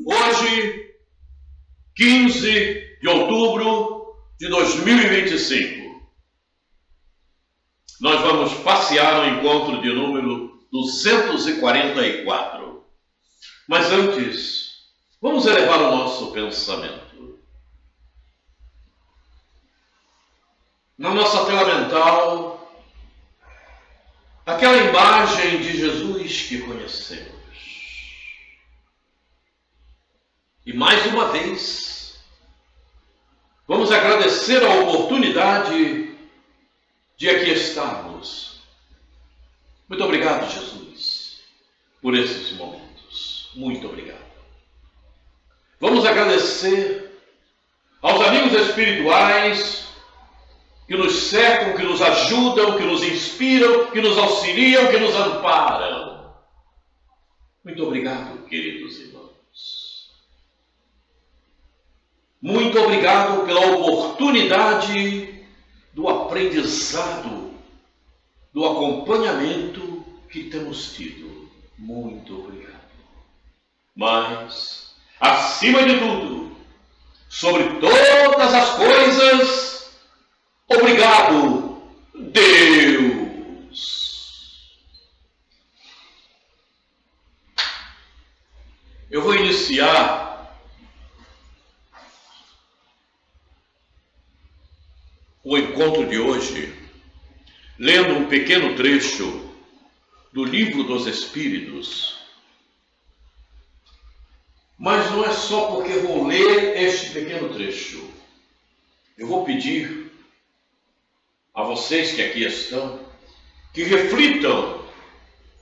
Hoje, 15 de outubro de 2025, nós vamos passear no encontro de número 244. Mas antes, vamos elevar o nosso pensamento. Na nossa tela mental, aquela imagem de Jesus que conhecemos. E mais uma vez, vamos agradecer a oportunidade de aqui estarmos. Muito obrigado, Jesus, por esses momentos. Muito obrigado. Vamos agradecer aos amigos espirituais que nos cercam, que nos ajudam, que nos inspiram, que nos auxiliam, que nos amparam. Muito obrigado, queridos irmãos. Muito obrigado pela oportunidade do aprendizado, do acompanhamento que temos tido. Muito obrigado. Mas, acima de tudo, sobre todas as coisas, obrigado, Deus. Eu vou iniciar o encontro de hoje lendo um pequeno trecho do Livro dos Espíritos. Mas não é só porque vou ler este pequeno trecho. Eu vou pedir a vocês que aqui estão que reflitam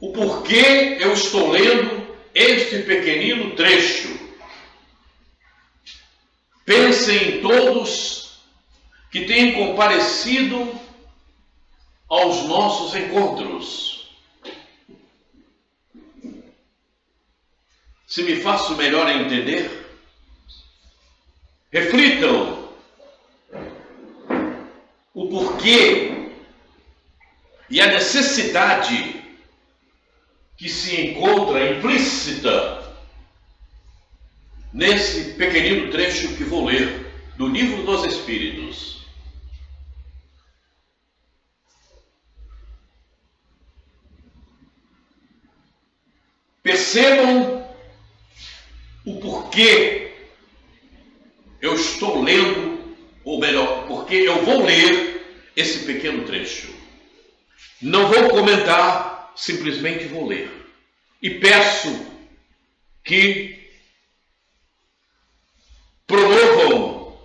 o porquê eu estou lendo este pequenino trecho. Pensem em todos que têm comparecido aos nossos encontros. Se me faço melhor a entender, reflitam o porquê e a necessidade que se encontra implícita nesse pequenino trecho que vou ler do Livro dos Espíritos. Percebam o porquê eu estou lendo, ou melhor, porque eu vou ler esse pequeno trecho. Não vou comentar, simplesmente vou ler. E peço que promovam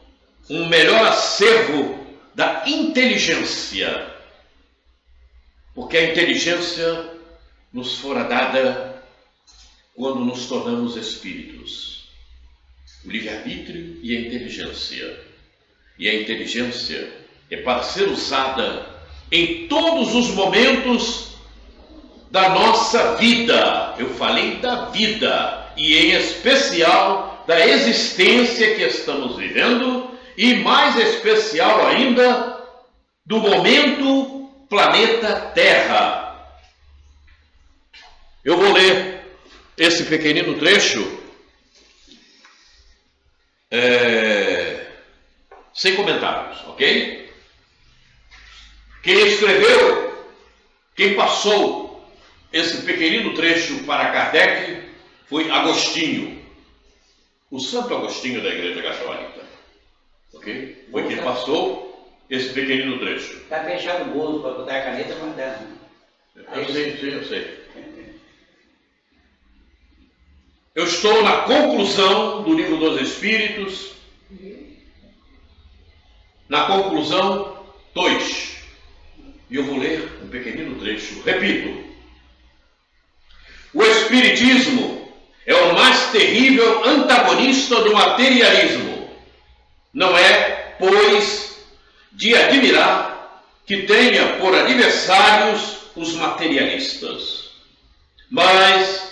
um melhor acervo da inteligência, porque a inteligência nos fora dada quando nos tornamos espíritos. O livre-arbítrio e a inteligência. E a inteligência é para ser usada em todos os momentos da nossa vida. Eu falei da vida, e em especial da existência que estamos vivendo, e mais especial ainda do momento planeta Terra. Eu vou ler esse pequenino trecho sem comentários, ok? Quem escreveu, quem passou esse pequenino trecho para Kardec foi Agostinho, o Santo Agostinho da Igreja Católica, ok? Foi quem passou esse pequenino trecho. Está fechado o bolso para botar a caneta, mas dá. Eu sei. Eu estou na conclusão do Livro dos Espíritos, na conclusão 2, e eu vou ler um pequenino trecho. Repito: o Espiritismo é o mais terrível antagonista do materialismo. Não é, pois, de admirar que tenha por adversários os materialistas. Mas,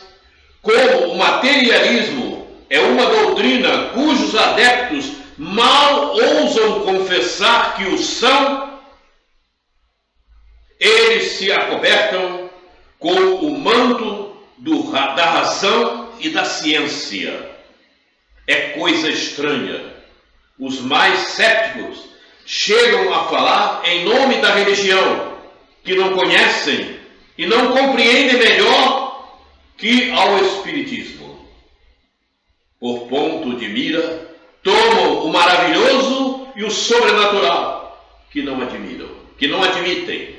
como o materialismo é uma doutrina cujos adeptos mal ousam confessar que o são, eles se acobertam com o manto da razão e da ciência. É coisa estranha. Os mais céticos chegam a falar em nome da religião, que não conhecem e não compreendem melhor que ao Espiritismo. Por ponto de mira, tomam o maravilhoso e o sobrenatural, que não admiram, que não admitem.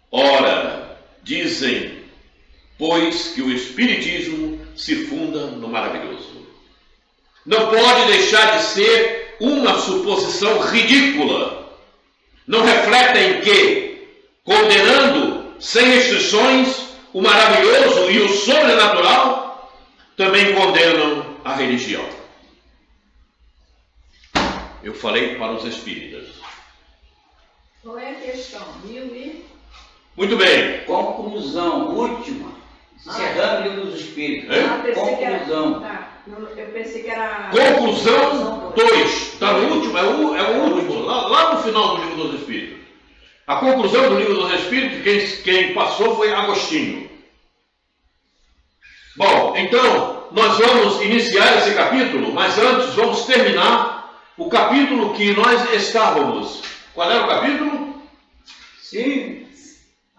Ora, dizem, pois que o Espiritismo se funda no maravilhoso. Não pode deixar de ser uma suposição ridícula. Não refletem que, condenando sem restrições o maravilhoso e o sobrenatural, também condenam a religião. Eu falei para os espíritas. Qual é a questão? Muito bem. Conclusão última. Encerrando o livro dos Espíritos. Conclusão. Eu pensei que era... Conclusão 2. Está no último? É o último. Lá no final do livro dos Espíritos. A conclusão do livro dos Espíritos, quem passou foi Agostinho. Bom, então, nós vamos iniciar esse capítulo, mas antes vamos terminar o capítulo que nós estávamos. Qual era o capítulo? Sim.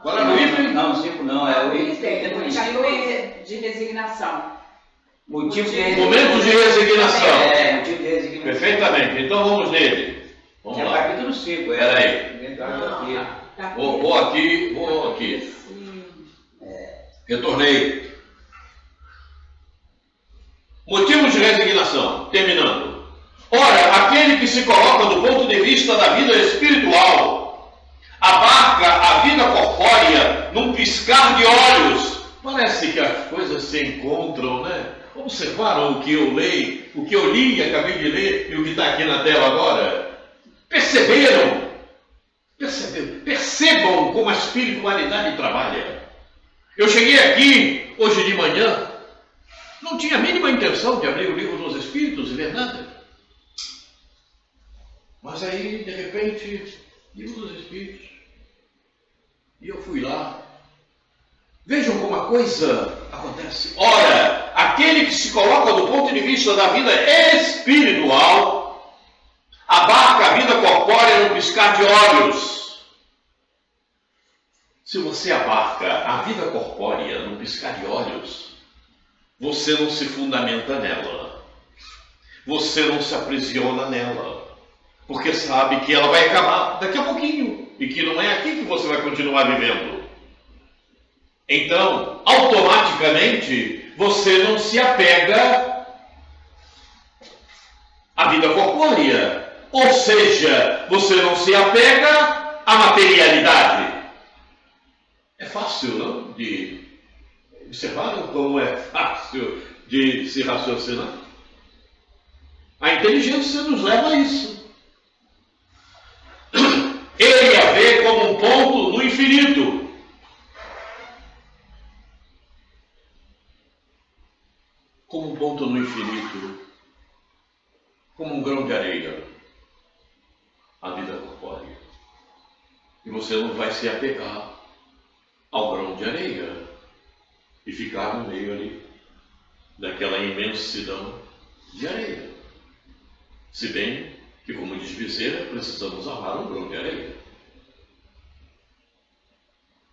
Qual era o item? Não, 5 não, é o item de resignação. Motivo de Momentos de resignação. Motivo de resignação. Perfeitamente. Então vamos nele. Vamos lá. Capítulo 5. Peraí. Vou aqui. Retornei. Motivos de resignação. Terminando. Ora, aquele que se coloca do ponto de vista da vida espiritual abarca a vida corpórea num piscar de olhos. Parece que as coisas se encontram, né? Observaram o que eu li, acabei de ler, e o que está aqui na tela agora? Perceberam? Percebam como a espiritualidade trabalha. Eu cheguei aqui, hoje de manhã, não tinha a mínima intenção de abrir o livro dos Espíritos e ver nada. Mas aí, de repente, livro dos Espíritos. E eu fui lá. Vejam como a coisa acontece. Ora, aquele que se coloca do ponto de vista da vida espiritual abarca a vida corpórea no piscar de olhos. Se você abarca a vida corpórea no piscar de olhos, você não se fundamenta nela. Você não se aprisiona nela. Porque sabe que ela vai acabar daqui a pouquinho. E que não é aqui que você vai continuar vivendo. Então, automaticamente, você não se apega à vida corpórea. Ou seja, você não se apega à materialidade. É fácil, não? Observaram como é fácil de se raciocinar? A inteligência nos leva a isso. Ele a vê como um ponto no infinito. Como um ponto no infinito. Como um grão de areia. A vida corpórea. E você não vai se apegar ao grão de areia e ficar no meio ali daquela imensidão de areia. Se bem que, como diz Bezerra, precisamos amar um grão de areia.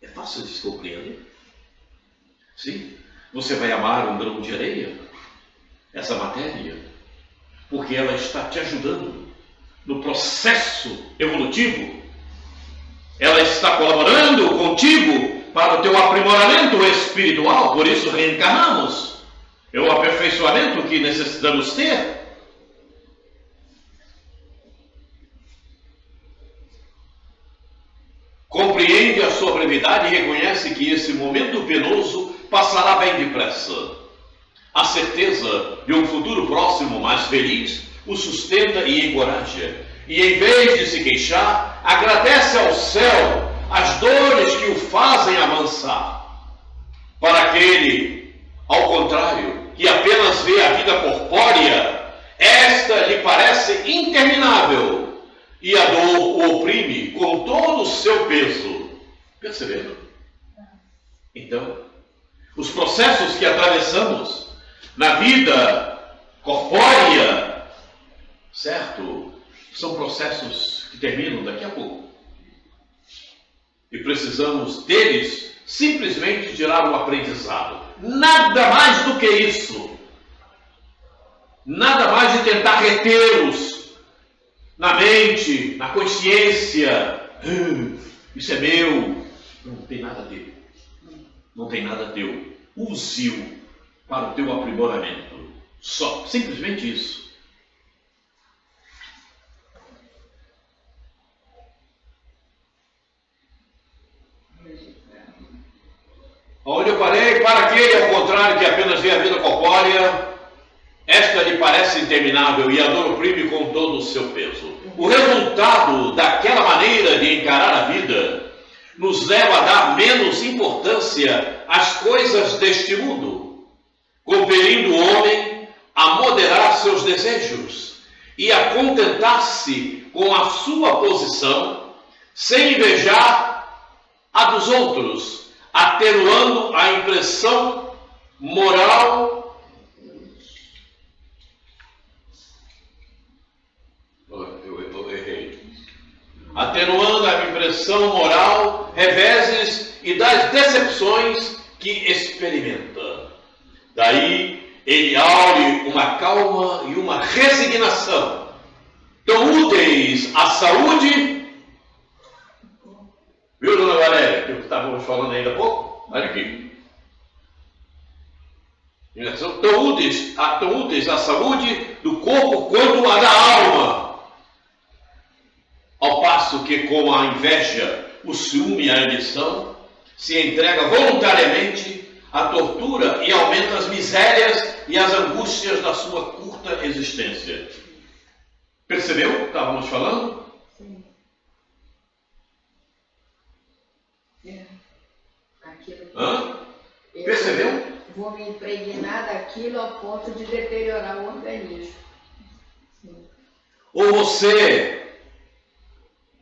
É fácil de se compreender? Sim, você vai amar um grão de areia, essa matéria, porque ela está te ajudando no processo evolutivo. Ela está colaborando contigo para o teu aprimoramento espiritual, por isso reencarnamos. É o aperfeiçoamento que necessitamos ter. Compreende a sua brevidade e reconhece que esse momento penoso passará bem depressa. A certeza de um futuro próximo mais feliz o sustenta e encoraja. E em vez de se queixar, agradece ao céu as dores que o fazem avançar. Para aquele, ao contrário, que apenas vê a vida corpórea, esta lhe parece interminável e a dor o oprime com todo o seu peso. Perceberam? Então, Os processos que atravessamos na vida corpórea, certo? São processos que terminam daqui a pouco. E precisamos deles simplesmente tirar o aprendizado. Nada mais do que isso. Nada mais de tentar retê-los na mente, na consciência. Isso é meu. Não tem nada teu. Não tem nada teu. Use-o para o teu aprimoramento. Só, simplesmente isso. Onde eu parei, para aquele, ao contrário, que apenas vê a vida corpórea, esta lhe parece interminável e a dor oprime com todo o seu peso. O resultado daquela maneira de encarar a vida nos leva a dar menos importância às coisas deste mundo, compelindo o homem a moderar seus desejos e a contentar-se com a sua posição, sem invejar a dos outros, atenuando a impressão moral. Eu errei. Atenuando a impressão moral, reveses e das decepções que experimenta. Daí ele aure uma calma e uma resignação, tão úteis à saúde. Viu, dona Valéria, que estávamos falando ainda há pouco? Olha aqui. São tão úteis à saúde do corpo quanto à da alma. Ao passo que, com a inveja, o ciúme e a ambição, se entrega voluntariamente à tortura e aumenta as misérias e as angústias da sua curta existência. Percebeu o que estávamos falando? Sim. Percebeu? Vou me impregnar daquilo a ponto de deteriorar o organismo. Sim. Ou você,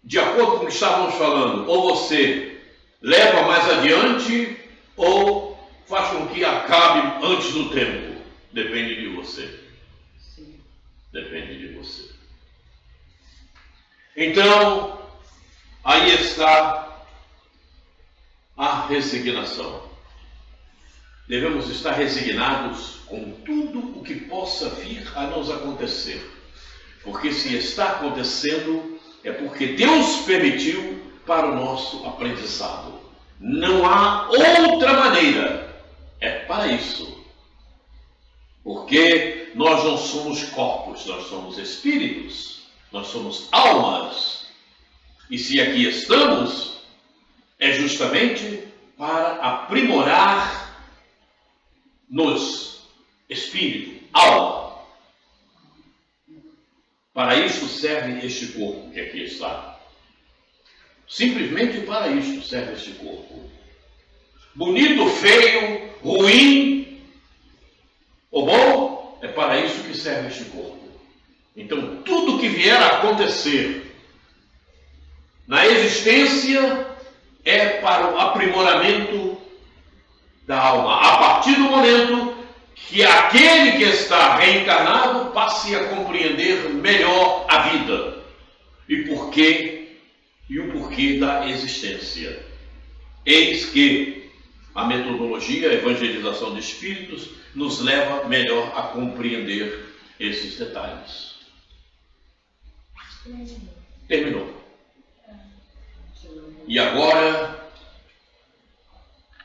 de acordo com o que estávamos falando, ou você leva mais adiante ou faz com que acabe antes do tempo. Depende de você. Sim. Depende de você. Então, aí está a resignação. Devemos estar resignados com tudo o que possa vir a nos acontecer. Porque se está acontecendo, é porque Deus permitiu para o nosso aprendizado. Não há outra maneira. É para isso. Porque nós não somos corpos, nós somos espíritos, nós somos almas. E se aqui estamos, é justamente para aprimorar-nos, espírito, alma. Para isso serve este corpo que aqui está. Simplesmente para isso serve este corpo. Bonito, feio, ruim ou bom, é para isso que serve este corpo. Então, tudo que vier a acontecer na existência é para o aprimoramento da alma. A partir do momento que aquele que está reencarnado passe a compreender melhor a vida e o porquê da existência. Eis que a metodologia, a evangelização de espíritos, nos leva melhor a compreender esses detalhes. Terminou. E agora,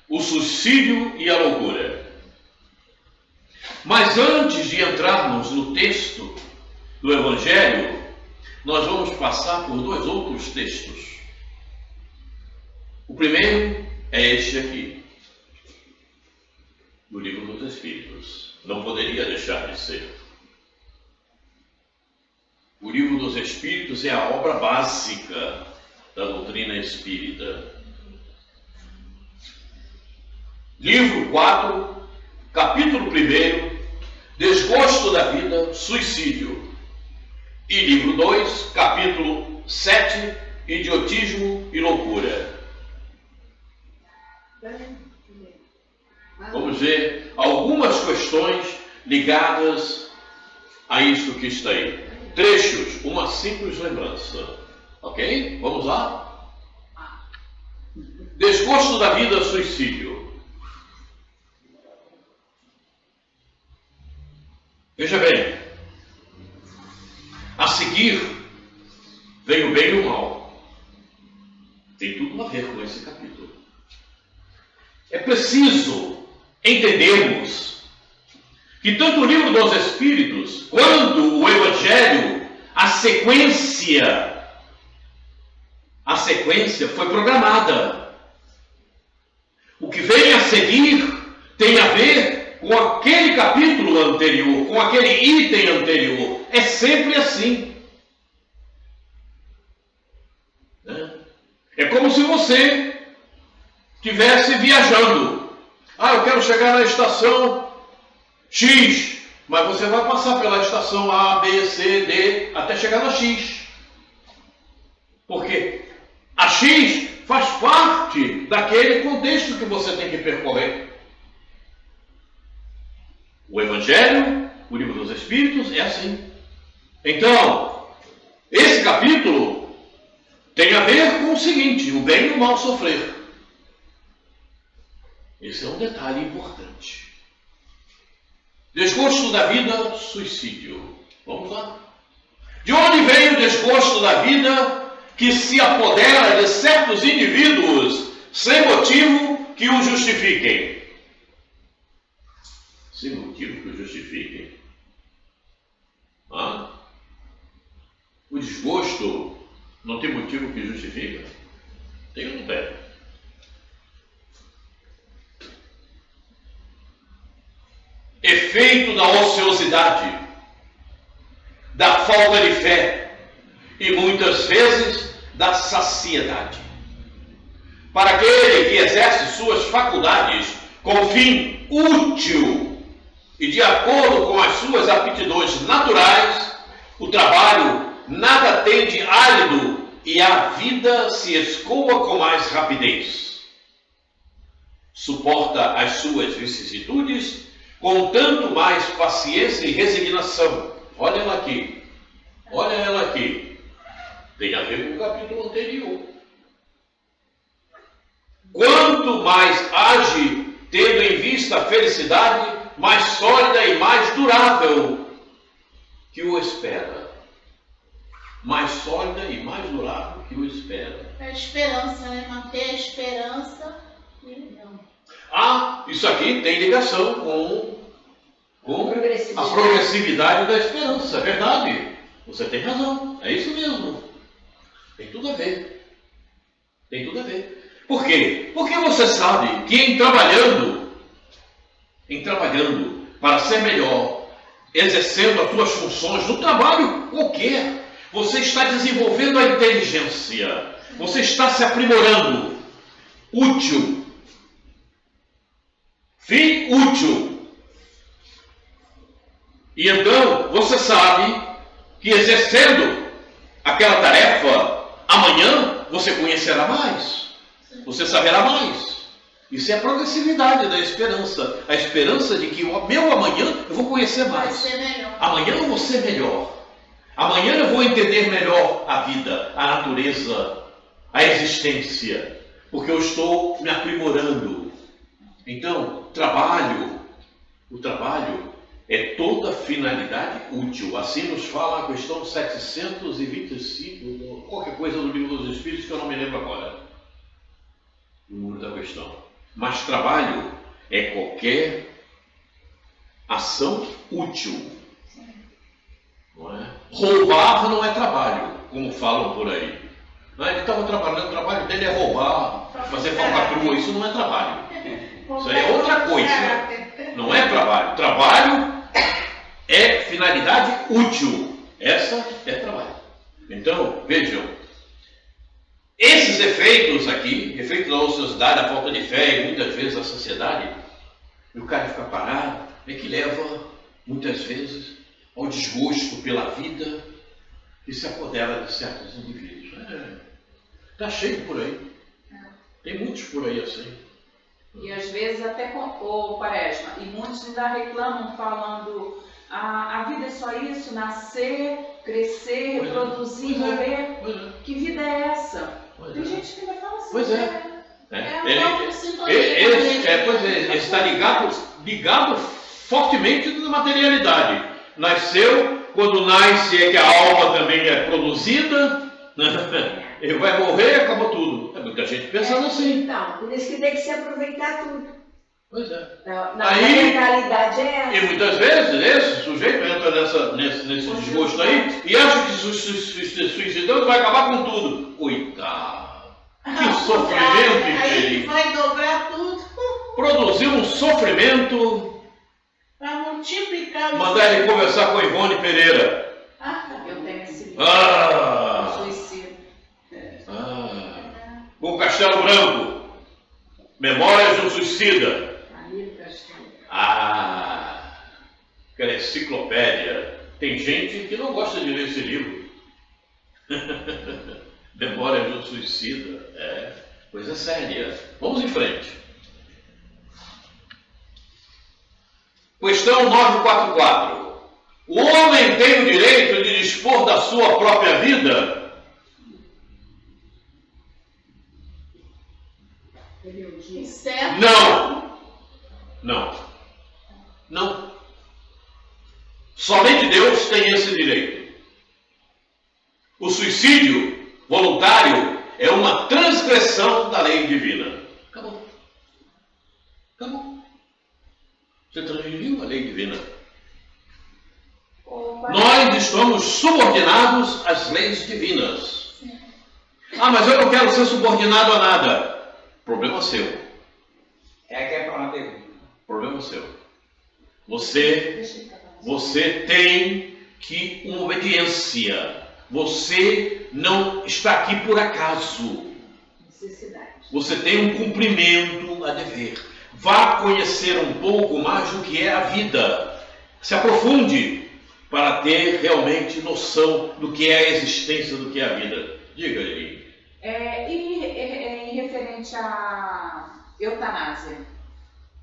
o suicídio e a loucura. Mas antes de entrarmos no texto do Evangelho, nós vamos passar por dois outros textos. O primeiro é este aqui, do Livro dos Espíritos. Não poderia deixar de ser. O Livro dos Espíritos é a obra básica da doutrina espírita. Livro 4, capítulo 1, Desgosto da vida, suicídio. E livro 2, capítulo 7, Idiotismo e loucura. Vamos ver algumas questões ligadas a isso que está aí. Trechos, uma simples lembrança. Ok? Vamos lá? Desgosto da vida, suicídio. Veja bem, a seguir vem o bem e o mal. Tem tudo a ver com esse capítulo. É preciso entendermos que tanto o livro dos Espíritos quanto o Evangelho, a sequência foi programada. O que vem a seguir tem a ver com aquele capítulo anterior, com aquele item anterior. É sempre assim. É como se você estivesse viajando. Eu quero chegar na estação X, mas você vai passar pela estação A, B, C, D, até chegar na X. Por quê? A X faz parte daquele contexto que você tem que percorrer. O Evangelho, o Livro dos Espíritos, é assim. Então, esse capítulo tem a ver com o seguinte: o bem e o mal sofrer. Esse é um detalhe importante. Desgosto da vida, suicídio. Vamos lá. De onde vem o desgosto da vida que se apodera de certos indivíduos sem motivo que o justifiquem? Sem motivo que o justifiquem. O desgosto não tem motivo que justifica? Tem ou não tem? Efeito da ociosidade, da falta de fé e muitas vezes da saciedade. Para aquele que exerce suas faculdades com fim útil e de acordo com as suas aptidões naturais, o trabalho nada tem de árido e a vida se escoa com mais rapidez. Suporta as suas vicissitudes com tanto mais paciência e resignação. Olha ela aqui. Olha ela aqui. Tem a ver com o capítulo anterior. Quanto mais age, tendo em vista a felicidade mais sólida e mais durável que o espera. Mais sólida e mais durável que o espera. É a esperança, né? Manter a esperança e não. Isso aqui tem ligação com a progressividade da esperança. É verdade. Você tem razão. É isso mesmo. Tem tudo a ver. Tem tudo a ver. Por quê? Porque você sabe que em trabalhando para ser melhor, exercendo as suas funções no trabalho qualquer, você está desenvolvendo a inteligência. Você está se aprimorando. Útil. Fim útil. E então, você sabe que exercendo aquela tarefa, amanhã você conhecerá mais. Você saberá mais. Isso é a progressividade da esperança. A esperança de que o meu amanhã eu vou conhecer mais. Vai ser melhor. Amanhã eu vou ser melhor. Amanhã eu vou entender melhor a vida, a natureza, a existência. Porque eu estou me aprimorando. Então, o trabalho é toda finalidade útil. Assim nos fala a questão 725, qualquer coisa do Livro dos Espíritos que eu não me lembro agora. O número da questão. Mas trabalho é qualquer ação útil. Não é? Roubar não é trabalho, como falam por aí. Ele estava trabalhando, o trabalho dele é roubar, fazer falcatrua. Isso não é trabalho. Isso aí é outra coisa. Não é trabalho. Trabalho é finalidade útil. Essa é trabalho. Então, vejam. Esses efeitos aqui, efeito da ociosidade, a falta de fé e muitas vezes a saciedade, e o cara fica parado, é que leva, muitas vezes, ao desgosto pela vida que se apodera de certos indivíduos. Está cheio por aí. Tem muitos por aí assim. E às vezes até com o Quaresma. E muitos ainda reclamam falando, a vida é só isso, nascer, crescer, reproduzir, morrer. Que vida é essa? Tem gente que ainda fala assim. Pois é. É a própria sintonia. Ele está ligado fortemente na materialidade. Nasceu, quando nasce é que a alma também é produzida, ele vai morrer, acabou tudo. Muita gente pensando assim. Então, por isso que tem que se aproveitar tudo. Pois é. Na mentalidade é essa. E muitas vezes esse sujeito entra nesse desgosto aí e acha que se suicidando vai acabar com tudo. Coitado. Que sofrimento Aí infeliz. vai dobrar tudo Produziu um sofrimento. para multiplicar o Mandar ele conversar com Ivone Pereira. Eu tenho esse livro. Suicídio. Com Castelo Branco. Memórias de um Suicida. Aquela enciclopédia. Tem gente que não gosta de ler esse livro. Memórias de um Suicida. Coisa séria. Vamos em frente. Questão 944. O homem tem o direito de dispor da sua própria vida? certo? Não. Somente Deus tem esse direito. O suicídio voluntário é uma transgressão da lei divina. Acabou. Você transgrediu a lei divina. Nós estamos subordinados às leis divinas. Mas eu não quero ser subordinado a nada. Problema seu. É que é para uma pergunta. Problema seu. Você tem que uma obediência. Você não está aqui por acaso. Necessidade. Você tem um cumprimento a dever. Vá conhecer um pouco mais do que é a vida. Se aprofunde para ter realmente noção do que é a existência, do que é a vida. Diga, Eli. E referente à eutanásia?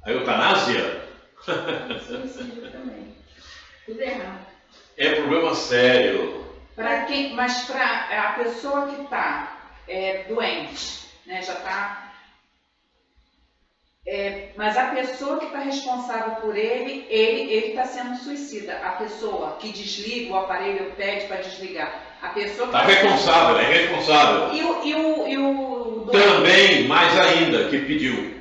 A eutanásia Suicídio também. Tudo errado. é problema sério. Mas para a pessoa que está doente, né, já está. Mas a pessoa que está responsável por ele está sendo suicida. A pessoa que desliga o aparelho, pede para desligar. A pessoa que Está responsável, é responsável. E o doente? Também, mais ainda, que pediu.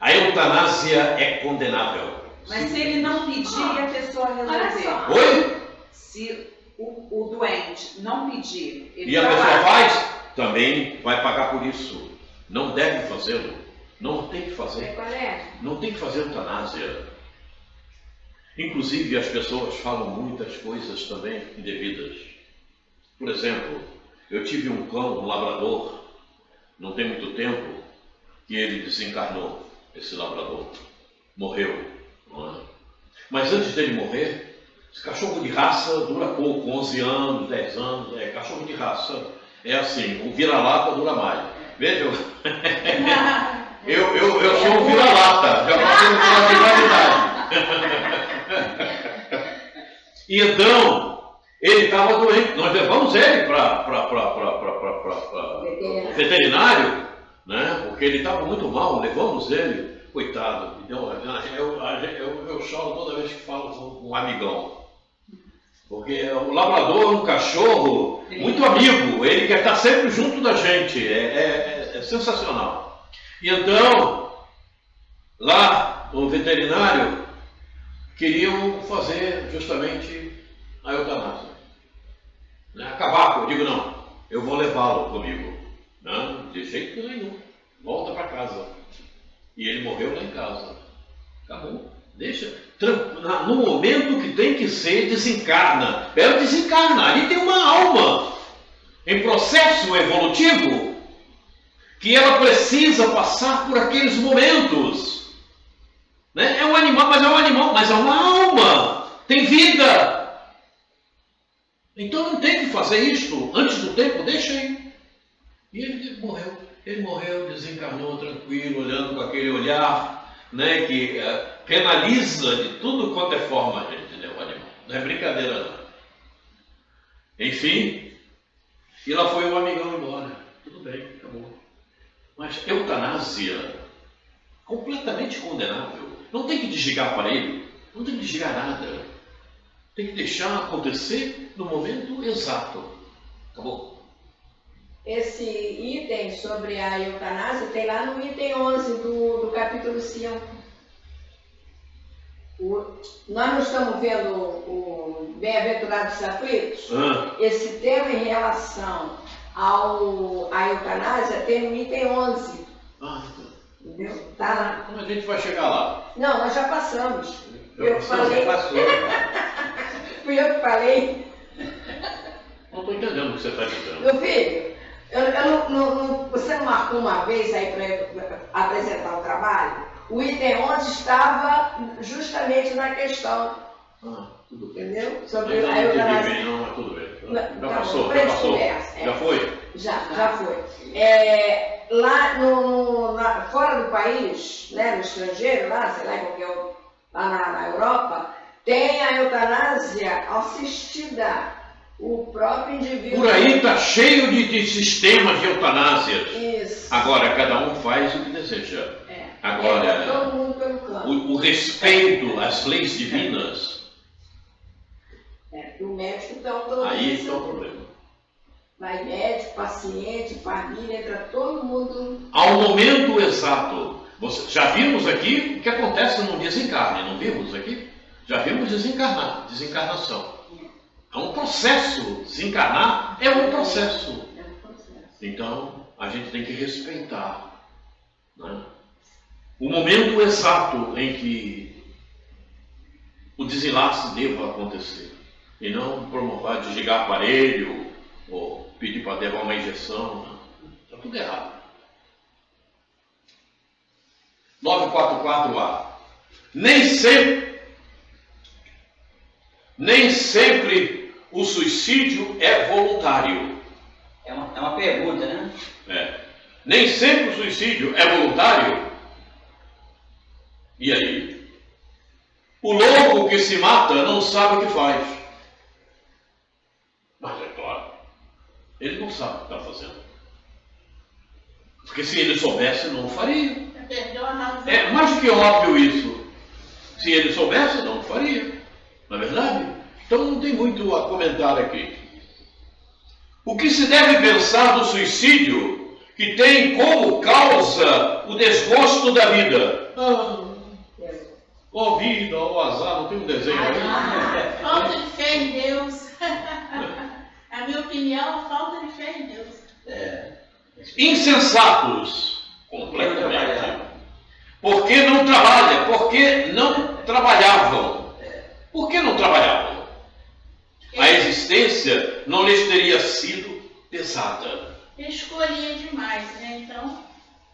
A eutanásia é condenável. Mas se ele não pedir e a pessoa resolver? Oi? Se o doente não pedir, ele E a vai pessoa lá. faz, também vai pagar por isso. Não deve fazê-lo. Não tem que fazer. Qual é? Não tem que fazer eutanásia. Inclusive, as pessoas falam muitas coisas também indevidas. Por exemplo, eu tive um cão, um labrador, não tem muito tempo, que ele desencarnou, esse labrador. Morreu. Não é? Mas antes dele morrer, esse cachorro de raça dura pouco, 11 anos, 10 anos, cachorro de raça. É assim, o vira-lata dura mais. Veja, eu sou um vira-lata, já passei pela idade. E então, ele estava doente. Nós levamos ele para veterinário, né? Porque ele estava muito mal, levamos ele. Coitado, então, eu choro toda vez que falo com um amigão. Porque o labrador é um cachorro muito amigo, ele quer estar sempre junto da gente, é sensacional. E então, lá no veterinário, queriam fazer justamente a eutanásia. Acabar, eu digo não, eu vou levá-lo comigo. Não, de jeito nenhum, volta para casa. E ele morreu lá em casa. Acabou. Deixa. No momento que tem que ser, desencarna. Ela desencarna. Ali tem uma alma em processo evolutivo que ela precisa passar por aqueles momentos. Né? É um animal, mas é uma alma. Tem vida. Então não tem que fazer isso antes do tempo. Deixa aí. E ele morreu. ele morreu, desencarnou tranquilo, olhando com aquele olhar, né, que penaliza de tudo quanto é forma, gente, né, o animal. Não é brincadeira, não. Enfim, e lá foi o amigão embora. Tudo bem, acabou. Mas eutanásia, completamente condenável. Não tem que desligar aparelho, não tem que desligar nada. Tem que deixar acontecer no momento exato. Acabou. Esse item sobre a eutanásia tem lá no item 11 do capítulo 5. Nós não estamos vendo o Bem-aventurados aflitos? Esse tema em relação à eutanásia tem no item 11. Entendeu? Tá lá. Então a gente vai chegar lá. Não, nós já passamos. Já passou. Fui eu que falei. Não estou entendendo o que você está dizendo. Meu filho, você não marcou uma vez aí para apresentar o trabalho? O item 11 estava justamente na questão, Tudo bem. entendeu? Sobre Ainda a não entendi eutanásia. bem, não, mas tudo bem. Já Tá passou, bom, já passou. conversa, Já foi? Já foi. Lá fora do país, né, no estrangeiro, lá, sei lá, em qualquer outro, lá na Europa, tem a eutanásia assistida. O próprio indivíduo. Por aí está cheio de sistemas de eutanásia. Isso. Agora, cada um faz o que deseja. Agora, todo mundo pelo canto. o respeito às leis divinas, O médico então todo aí isso. está o problema. Vai médico, paciente, família, entra todo mundo. Ao momento exato. Já vimos aqui o que acontece no desencarne, não vimos aqui? Já vimos desencarnação. É um processo. Desencarnar é um processo. Então, a gente tem que respeitar, né, o momento exato em que o desenlace deva acontecer. E não promover, desligar aparelho, ou pedir para levar uma injeção. Está tudo errado. 944A. Nem sempre o suicídio é voluntário. É uma pergunta, né? Nem sempre o suicídio é voluntário. E aí? O louco que se mata não sabe o que faz. Mas é claro, ele não sabe o que está fazendo. Porque se ele soubesse, não faria. Perdeu a razão. É mais do que óbvio isso. Se ele soubesse, não faria. Não é verdade? Então não tem muito a comentar aqui. O que se deve pensar do suicídio que tem como causa o desgosto da vida? Ó vida, ó azar, não tem um desenho aí? Falta de fé em Deus. A minha opinião, falta de fé em Deus. Insensatos, completamente. Porque não trabalham, porque não trabalhavam. Por que não trabalhavam? A existência não lhes teria sido pesada. Escolhia demais, né? Então.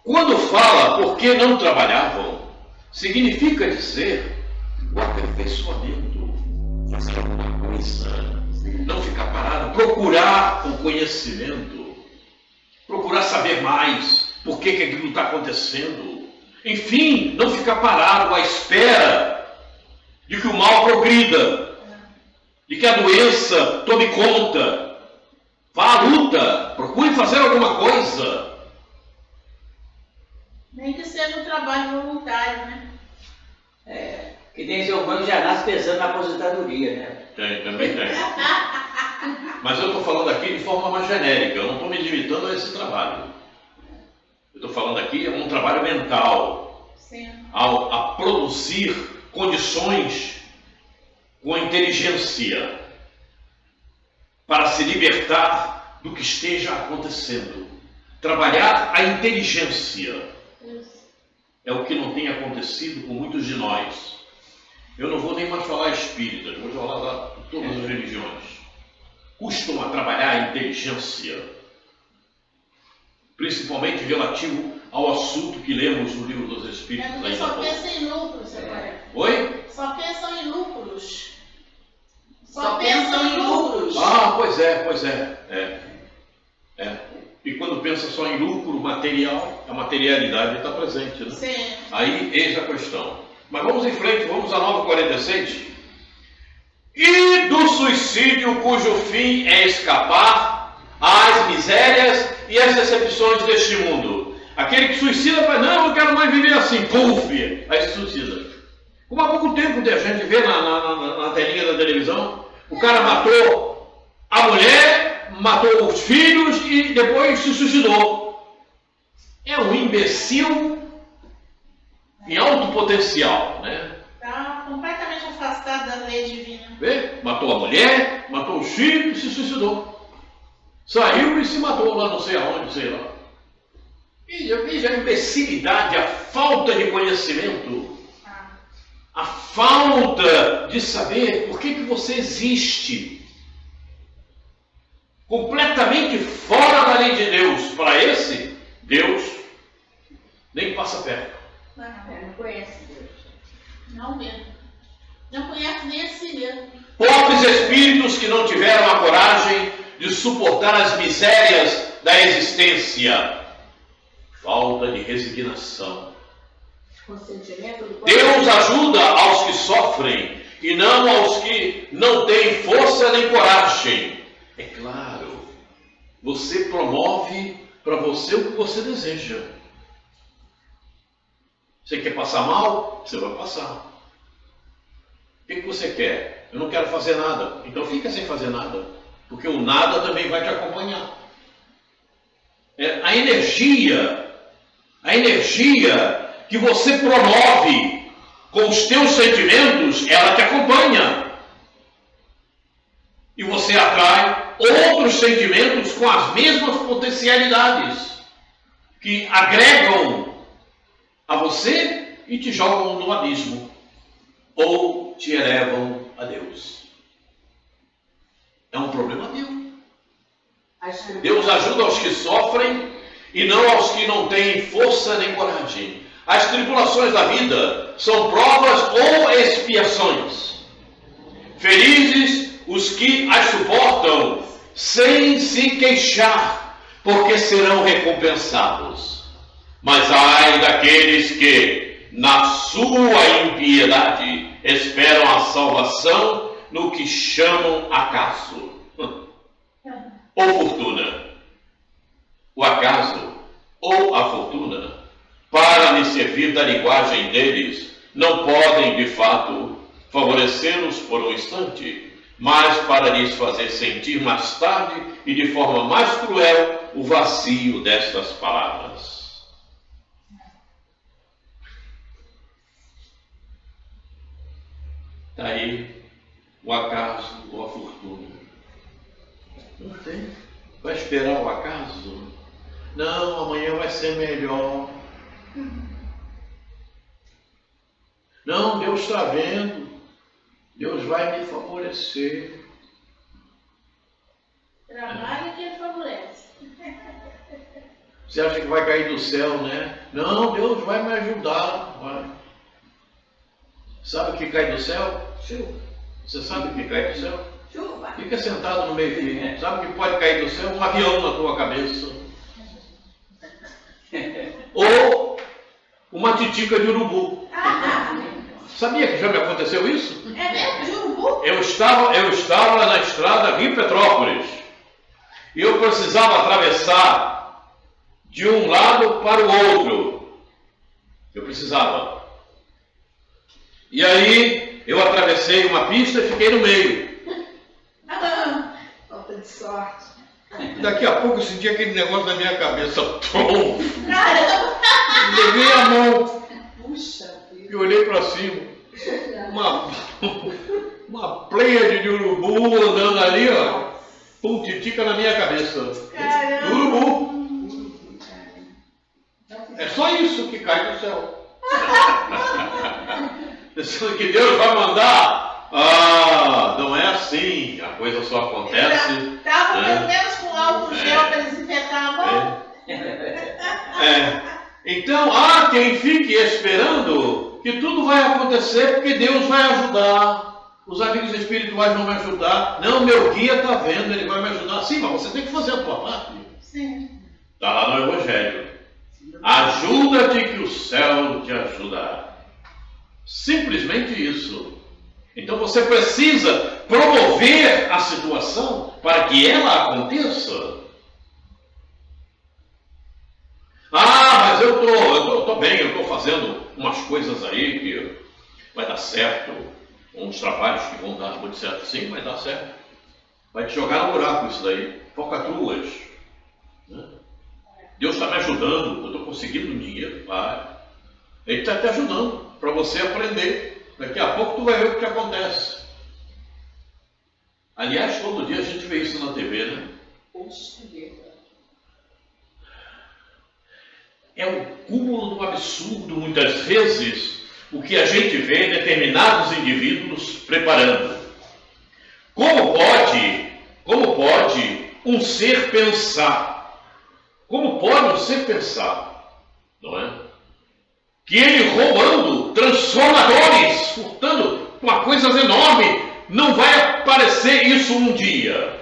Quando fala porque não trabalhavam, significa dizer o aperfeiçoamento, fazer alguma coisa, não ficar parado, procurar o conhecimento, procurar saber mais por que aquilo está acontecendo. Enfim, não ficar parado à espera de que o mal progrida, de que a doença tome conta. Vá à luta, procure fazer alguma coisa. Nem que seja um trabalho voluntário, né? Que tem seu quando já nasce pensando na aposentadoria, né? Tem, também tem. Mas eu estou falando aqui de forma mais genérica, eu não estou me limitando a esse trabalho. Eu estou falando aqui de um trabalho mental, Sim. a produzir condições com a inteligência para se libertar do que esteja acontecendo. Trabalhar a inteligência é o que não tem acontecido com muitos de nós. Eu não vou nem mais falar espírita, vou falar de todas as religiões. Custam a trabalhar a inteligência, principalmente relativo ao assunto que lemos no Livro dos Espíritos. Porque só pensa em lucros agora. Oi? Só pensam em lucros. Só pensam em lucros. Ah, pois é. E quando pensa só em lucro material, a materialidade está presente, né? Sim. Aí, eis a questão. Mas vamos em frente, vamos a 9:46. E do suicídio cujo fim é escapar às misérias e às decepções deste mundo. Aquele que suicida fala, não, eu não quero mais viver assim, puf, aí se suicida. Como há pouco tempo a gente vê na telinha da televisão, o cara matou a mulher, matou os filhos e depois se suicidou. É um imbecil em alto potencial, né? Está completamente afastado da lei divina. Vê? Matou a mulher, matou os filhos e se suicidou. Saiu e se matou lá não sei aonde, sei lá. E veja a imbecilidade, a falta de conhecimento, a falta de saber por que você existe. Completamente fora da lei de Deus. Para esse, Deus nem passa perto. Não conhece Deus. Não mesmo. Não conhece nem a si mesmo. Pobres espíritos que não tiveram a coragem de suportar as misérias da existência. Falta de resignação. Deus ajuda aos que sofrem e não aos que não têm força nem coragem. É claro, você promove para você o que você deseja. Você quer passar mal? Você vai passar. O que você quer? Eu não quero fazer nada. Então fica sem fazer nada, porque o nada também vai te acompanhar. A energia que você promove com os teus sentimentos, ela te acompanha. E você atrai outros sentimentos com as mesmas potencialidades, que agregam a você e te jogam no abismo, ou te elevam a Deus. É um problema meu. Deus ajuda aos que sofrem e não aos que não têm força nem coragem. As tribulações da vida são provas ou expiações. Felizes os que as suportam sem se queixar, porque serão recompensados. Mas ai daqueles que, na sua impiedade, esperam a salvação no que chamam acaso ou fortuna. O acaso ou a fortuna, para me servir da linguagem deles, não podem de fato favorecê-los por um instante, mas para lhes fazer sentir mais tarde e de forma mais cruel o vazio destas palavras. Daí o acaso ou a fortuna. Não tem. Vai esperar o acaso? Não, amanhã vai ser melhor. Não, Deus está vendo. Deus vai me favorecer. Trabalha que ele favorece. Você acha que vai cair do céu, né? Não, Deus vai me ajudar. Vai. Sabe o que cai do céu? Chuva. Você sabe o que cai do céu? Chuva. Fica sentado no meio-fio. Sabe o que pode cair do céu? Um avião na tua cabeça. Ou uma titica de urubu. Sabia que já me aconteceu isso? É mesmo? De urubu? Eu estava na estrada Rio-Petrópolis e eu precisava atravessar de um lado para o outro. Eu precisava. E aí eu atravessei uma pista e fiquei no meio. Falta de sorte. Daqui a pouco eu senti aquele negócio na minha cabeça. Tom! Caramba! Levei a mão Puxa e olhei para cima. Uma pleiade de urubu andando ali, ó. Pum, titica na minha cabeça. Caramba! Urubu. É só isso que cai do céu. Pensando que Deus vai mandar. Ah, não é assim. A coisa só acontece. Estava pelo menos com álcool gel para desinfetar a mão. Então, há quem fique esperando que tudo vai acontecer porque Deus vai ajudar. Os amigos espirituais vão me ajudar. Não, meu guia está vendo, ele vai me ajudar. Sim, mas você tem que fazer a tua parte. Sim. Está lá no Evangelho. Ajuda-te que o céu te ajudará. Simplesmente isso. Então você precisa promover a situação para que ela aconteça. Ah, mas eu tô bem, eu estou fazendo umas coisas aí que vai dar certo, uns trabalhos que vão dar muito certo. Sim, vai dar certo. Vai te jogar no buraco isso daí, focatruas. Né? Deus está me ajudando, eu estou conseguindo dinheiro. Vai. Ele está te ajudando para você aprender. Daqui a pouco tu vai ver o que acontece. Aliás, todo dia a gente vê isso na TV, né? É um cúmulo do absurdo, muitas vezes, o que a gente vê determinados indivíduos preparando. Como pode um ser pensar? Como pode um ser pensar? Não é? Que ele roubando, transformadores, furtando uma coisa enorme, não vai aparecer isso um dia.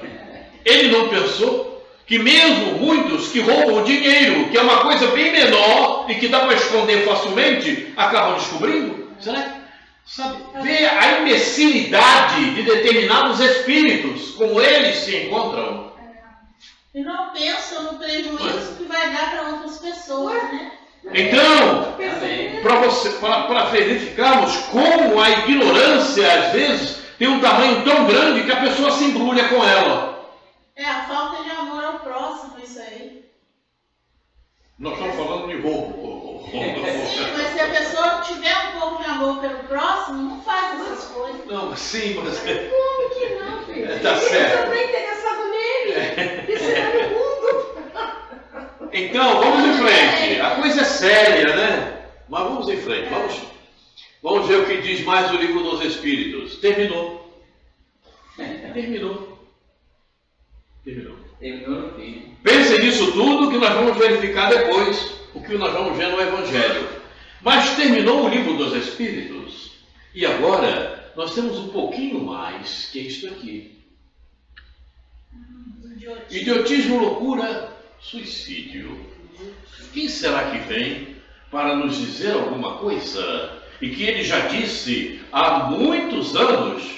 Ele não pensou que mesmo muitos que roubam dinheiro, que é uma coisa bem menor e que dá para esconder facilmente, acabam descobrindo? Será que, sabe, vê a imbecilidade de determinados espíritos, como eles se encontram? E não pensam no prejuízo que vai dar para outras pessoas, né? Então, para verificarmos como a ignorância, às vezes, tem um tamanho tão grande que a pessoa se embrulha com ela. É a falta de amor ao próximo, isso aí. Nós estamos falando de roubo. Sim, mas se a pessoa tiver um pouco de amor pelo próximo, não faz essas coisas. Não, sim, mas... Como que não, filho? Tá certo. Eu estou interessado nele. Isso é no mundo. Então, vamos em frente. A coisa é séria, né? Mas vamos em frente. Vamos ver o que diz mais o Livro dos Espíritos. Terminou no fim. Pensem nisso tudo que nós vamos verificar depois, o que nós vamos ver no Evangelho. Mas terminou o Livro dos Espíritos. E agora nós temos um pouquinho mais que isto aqui. Idiotismo, loucura, suicídio. Quem será que vem para nos dizer alguma coisa? E que ele já disse há muitos anos.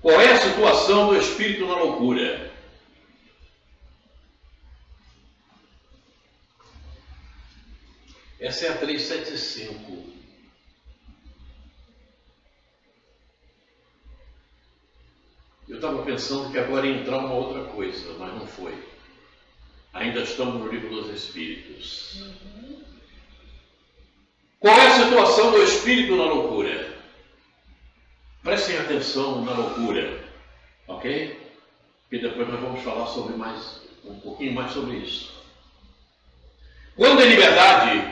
Qual é a situação do espírito na loucura? Essa é a 375. Eu estava pensando que agora ia entrar uma outra coisa, mas não foi. Ainda estamos no Livro dos Espíritos. Qual é a situação do espírito na loucura? Prestem atenção na loucura, ok? Porque depois nós vamos falar sobre um pouquinho mais sobre isso. Quando é liberdade,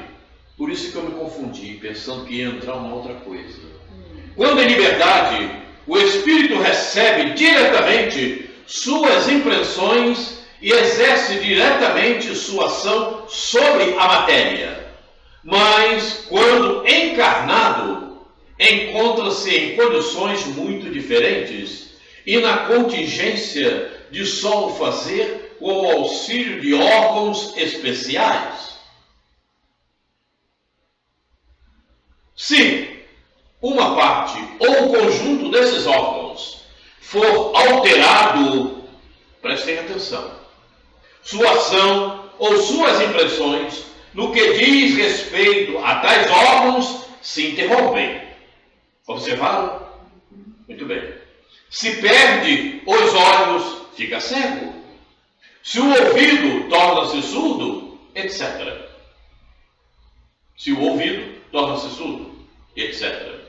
por isso que eu me confundi, pensando que ia entrar uma outra coisa. Quando é liberdade, o espírito recebe diretamente suas impressões e exerce diretamente sua ação sobre a matéria. Mas, quando encarnado, encontra-se em condições muito diferentes e na contingência de só o fazer com o auxílio de órgãos especiais. Se uma parte ou o conjunto desses órgãos for alterado, prestem atenção, sua ação ou suas impressões no que diz respeito a tais órgãos se interrompem. Observaram? Muito bem. Se perde os olhos, fica cego. Se o ouvido torna-se surdo, etc. Se o ouvido torna-se surdo, etc.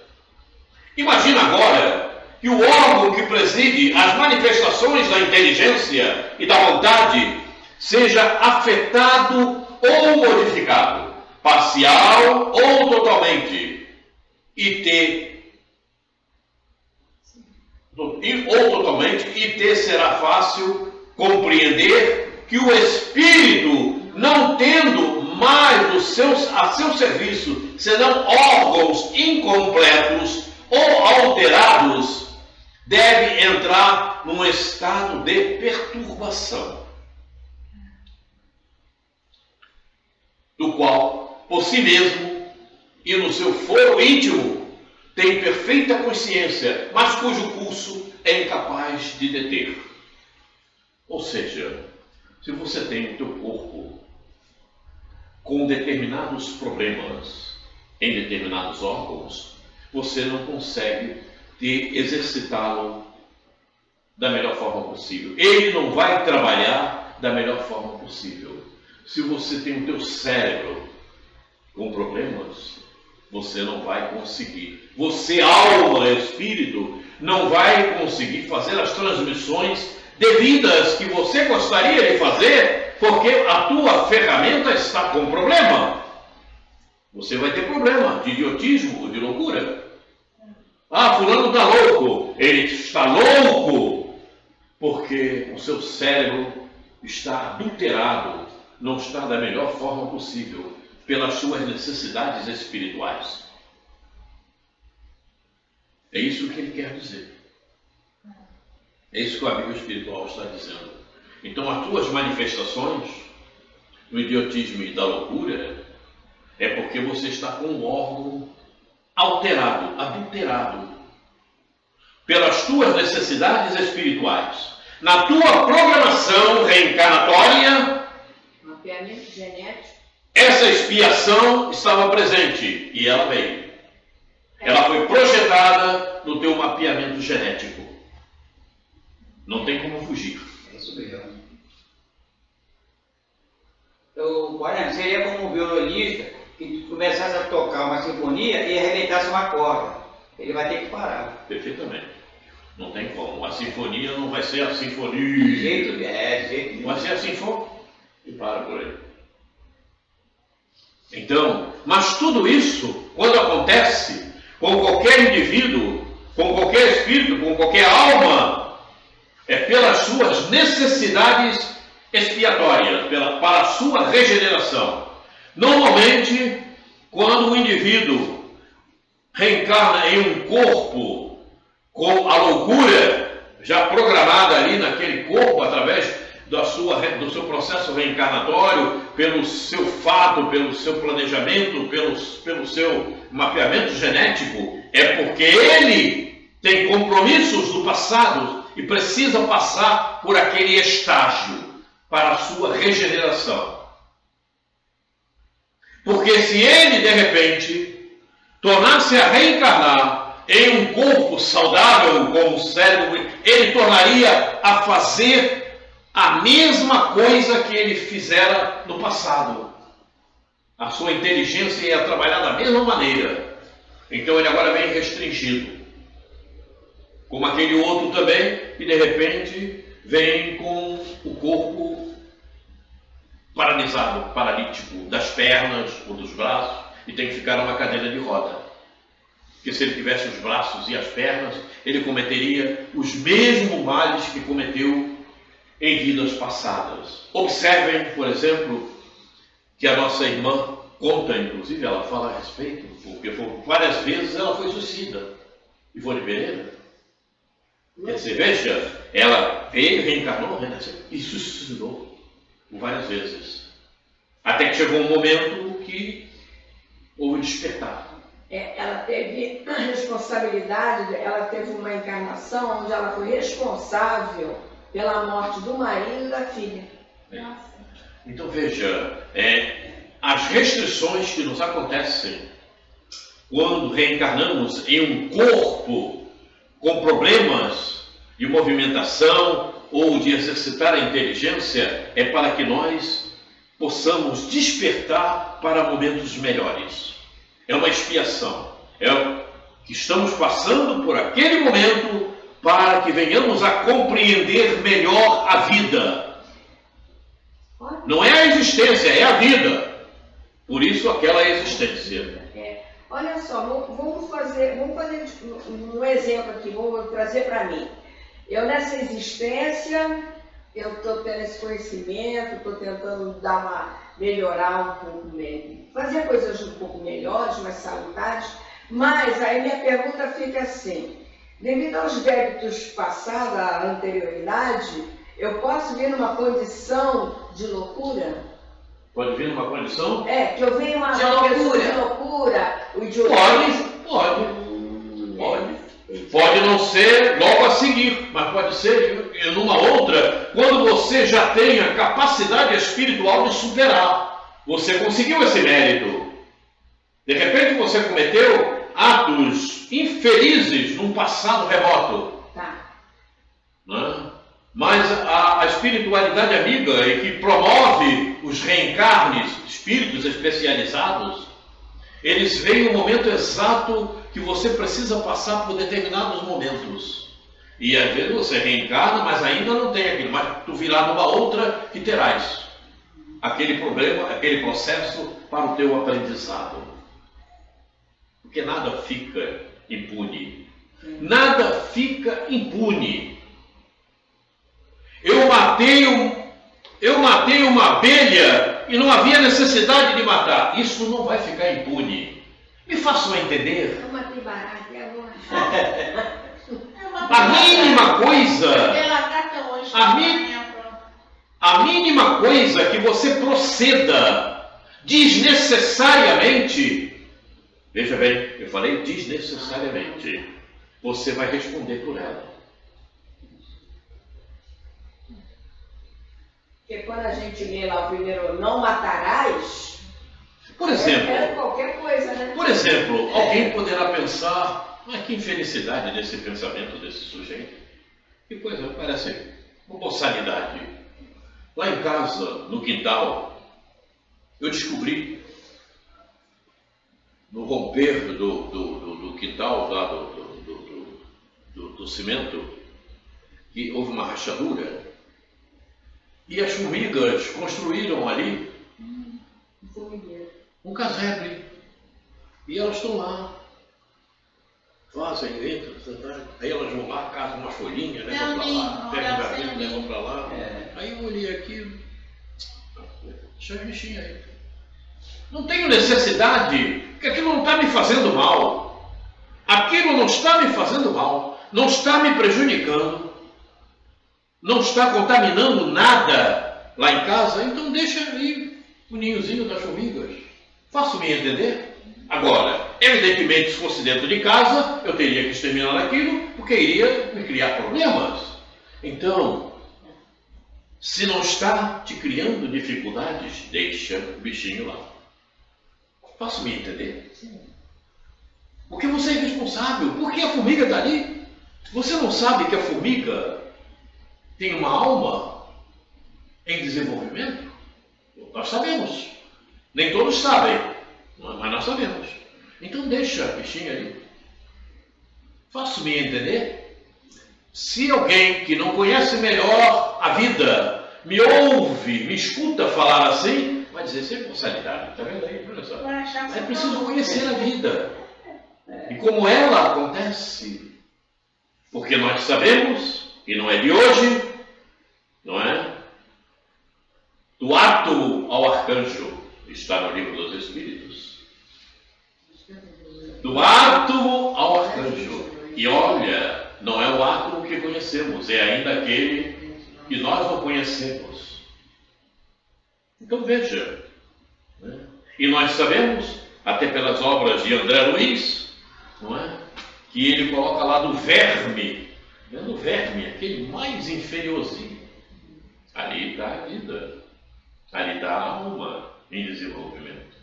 Imagina agora que o órgão que preside as manifestações da inteligência e da vontade seja afetado ou modificado, parcial ou totalmente, e será fácil compreender que o espírito, não tendo mais do a seu serviço senão órgãos incompletos ou alterados, deve entrar num estado de perturbação, do qual, por si mesmo e no seu foro íntimo, tem perfeita consciência, mas cujo curso é incapaz de deter. Ou seja, se você tem o teu corpo com determinados problemas em determinados órgãos, você não consegue exercitá-lo da melhor forma possível. Ele não vai trabalhar da melhor forma possível. Se você tem o teu cérebro com problemas, você não vai conseguir. Você, alma, espírito, não vai conseguir fazer as transmissões devidas que você gostaria de fazer, porque a tua ferramenta está com problema. Você vai ter problema de idiotismo ou de loucura. Ah, fulano está louco. Ele está louco porque o seu cérebro está adulterado, não está da melhor forma possível pelas suas necessidades espirituais. É isso que ele quer dizer. É isso que o amigo espiritual está dizendo. Então, as tuas manifestações do idiotismo e da loucura é porque você está com um órgão alterado, adulterado pelas tuas necessidades espirituais. Na tua programação reencarnatória, mapeamento genético, essa expiação estava presente e ela veio. Ela foi projetada no teu mapeamento genético. Não tem como fugir. É isso mesmo. Então, seria como um violonista que começasse a tocar uma sinfonia e arrebentasse uma corda. Ele vai ter que parar. Perfeitamente. Não tem como. A sinfonia não vai ser a sinfonia. De jeito nenhum. Vai ser a sinfonia e para por aí. Então, mas tudo isso, quando acontece com qualquer indivíduo, com qualquer espírito, com qualquer alma, é pelas suas necessidades expiatórias, para a sua regeneração. Normalmente, quando o indivíduo reencarna em um corpo com a loucura já programada ali naquele corpo, através do seu processo reencarnatório, pelo seu fato, pelo seu planejamento, pelo seu mapeamento genético, é porque ele tem compromissos do passado e precisa passar por aquele estágio para a sua regeneração. Porque se ele, de repente, tornasse a reencarnar em um corpo saudável, com um cérebro, ele tornaria a fazer a mesma coisa que ele fizera no passado. A sua inteligência ia trabalhar da mesma maneira. Então ele agora vem restringido. Como aquele outro também, e de repente vem com o corpo paralisado, paralítico, das pernas ou dos braços, e tem que ficar numa cadeira de roda. Porque se ele tivesse os braços e as pernas, ele cometeria os mesmos males que cometeu em vidas passadas. Observem, por exemplo, que a nossa irmã conta, inclusive, ela fala a respeito, porque várias vezes ela foi suicida. Ivone Pereira. Quer dizer, veja, ela veio, reencarnou, renasceu e suicidou por várias vezes. Até que chegou um momento que houve despertar. Ela teve a responsabilidade, ela teve uma encarnação onde ela foi responsável pela morte do marido e da filha. Então veja, as restrições que nos acontecem quando reencarnamos em um corpo com problemas de movimentação ou de exercitar a inteligência é para que nós possamos despertar para momentos melhores. É uma expiação. É que estamos passando por aquele momento para que venhamos a compreender melhor a vida. Não é a existência, é a vida. Por isso aquela existência. Olha só, vamos fazer um exemplo aqui, vou trazer para mim. Eu nessa existência eu estou tendo esse conhecimento, estou tentando melhorar um pouco, fazer coisas um pouco melhores, mais salutares, mas aí minha pergunta fica assim, devido aos débitos passados, à anterioridade, eu posso vir numa condição de loucura? Pode vir numa condição? Que eu venha uma De loucura, o idiotismo. Pode. Pode não ser logo a seguir, mas pode ser numa outra, quando você já tem a capacidade espiritual de superar. Você conseguiu esse mérito. De repente você cometeu atos infelizes num passado remoto. Tá. Né? Mas a espiritualidade amiga e que promove os reencarnes, espíritos especializados, eles veem o momento exato que você precisa passar por determinados momentos. E às vezes você reencarna, mas ainda não tem aquilo, mas tu virá numa outra que terás aquele problema, aquele processo para o teu aprendizado. Porque nada fica impune. Nada fica impune. Eu matei uma abelha e não havia necessidade de matar. Isso não vai ficar impune. Me façam entender. Eu matei barato e agora. A mínima coisa, a mínima coisa que você proceda desnecessariamente, veja bem, eu falei desnecessariamente, você vai responder por ela. Porque quando a gente lê lá o primeiro não matarás, Por exemplo, é qualquer coisa, né? Por exemplo, alguém poderá pensar, mas que infelicidade desse pensamento desse sujeito. Que coisa, parece uma boçalidade. Lá em casa, no quintal, eu descobri, no romper do quintal lá do cimento, que houve uma rachadura. E as formigas construíram ali um casebre. E elas estão lá. Fazem, entram, aí elas vão lá, catam umas folhinhas, levam para lá, pegam o gaveta, levam para lá. Aí eu olhei aquilo, deixa as bichinhas aí. Não tenho necessidade, porque aquilo não está me fazendo mal. Aquilo não está me fazendo mal, não está me prejudicando, não está contaminando nada lá em casa, então deixa aí o ninhozinho das formigas. Faço-me entender? Agora, evidentemente, se fosse dentro de casa, eu teria que exterminar aquilo, porque iria me criar problemas. Então, se não está te criando dificuldades, deixa o bichinho lá. Faço-me entender? Porque você é responsável, porque a formiga está ali. Você não sabe que a formiga tem uma alma em desenvolvimento? Nós sabemos. Nem todos sabem, mas nós sabemos. Então deixa a bichinha ali. Faço-me entender? Se alguém que não conhece melhor a vida me ouve, me escuta falar assim, vai dizer, isso é responsabilidade, está vendo aí? Olha só. É preciso conhecer a vida. E como ela acontece. Porque nós sabemos, e não é de hoje, não é? Do átomo ao arcanjo, está no livro dos Espíritos. Do átomo ao arcanjo. E olha, não é o átomo que conhecemos, é ainda aquele que nós não conhecemos. Então veja. Né? E nós sabemos, até pelas obras de André Luiz, não é? Que ele coloca lá do verme, né? Do verme, aquele mais inferiorzinho. Ali está a vida, ali está a alma em desenvolvimento.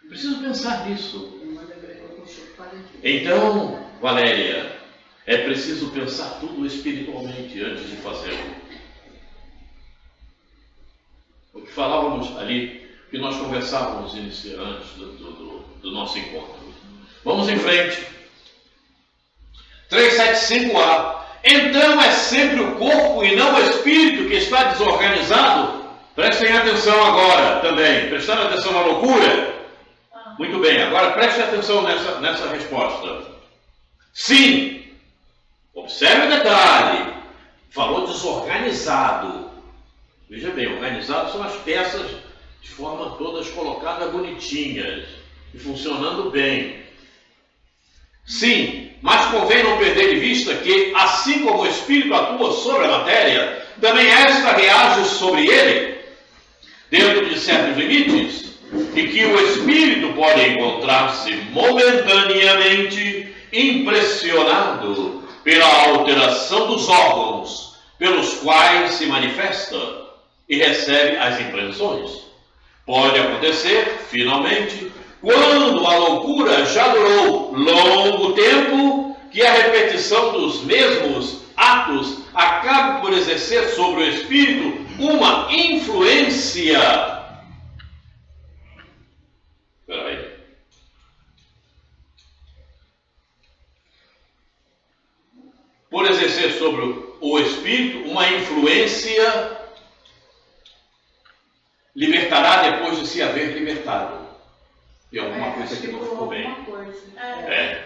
Preciso pensar nisso. Então, Valéria, é preciso pensar tudo espiritualmente antes de fazê-lo. O que falávamos ali, que nós conversávamos antes do nosso encontro. Vamos em frente. 375A. Então é sempre o corpo e não o espírito que está desorganizado? Prestem atenção agora também. Prestaram atenção na loucura? Muito bem, agora prestem atenção nessa resposta. Sim. Observe o detalhe. falou desorganizado. Veja bem, organizado são as peças de forma todas colocadas bonitinhas e funcionando bem. Sim, mas convém não perder de vista que, assim como o Espírito atua sobre a matéria, também esta reage sobre ele, dentro de certos limites, e que o Espírito pode encontrar-se momentaneamente impressionado pela alteração dos órgãos pelos quais se manifesta e recebe as impressões. Pode acontecer, finalmente, quando a loucura já durou longo tempo, que a repetição dos mesmos atos acabe por exercer sobre o espírito uma influência. Espera aí. Por exercer sobre o espírito uma influência, libertará depois de se haver libertado. E alguma coisa que não ficou bem.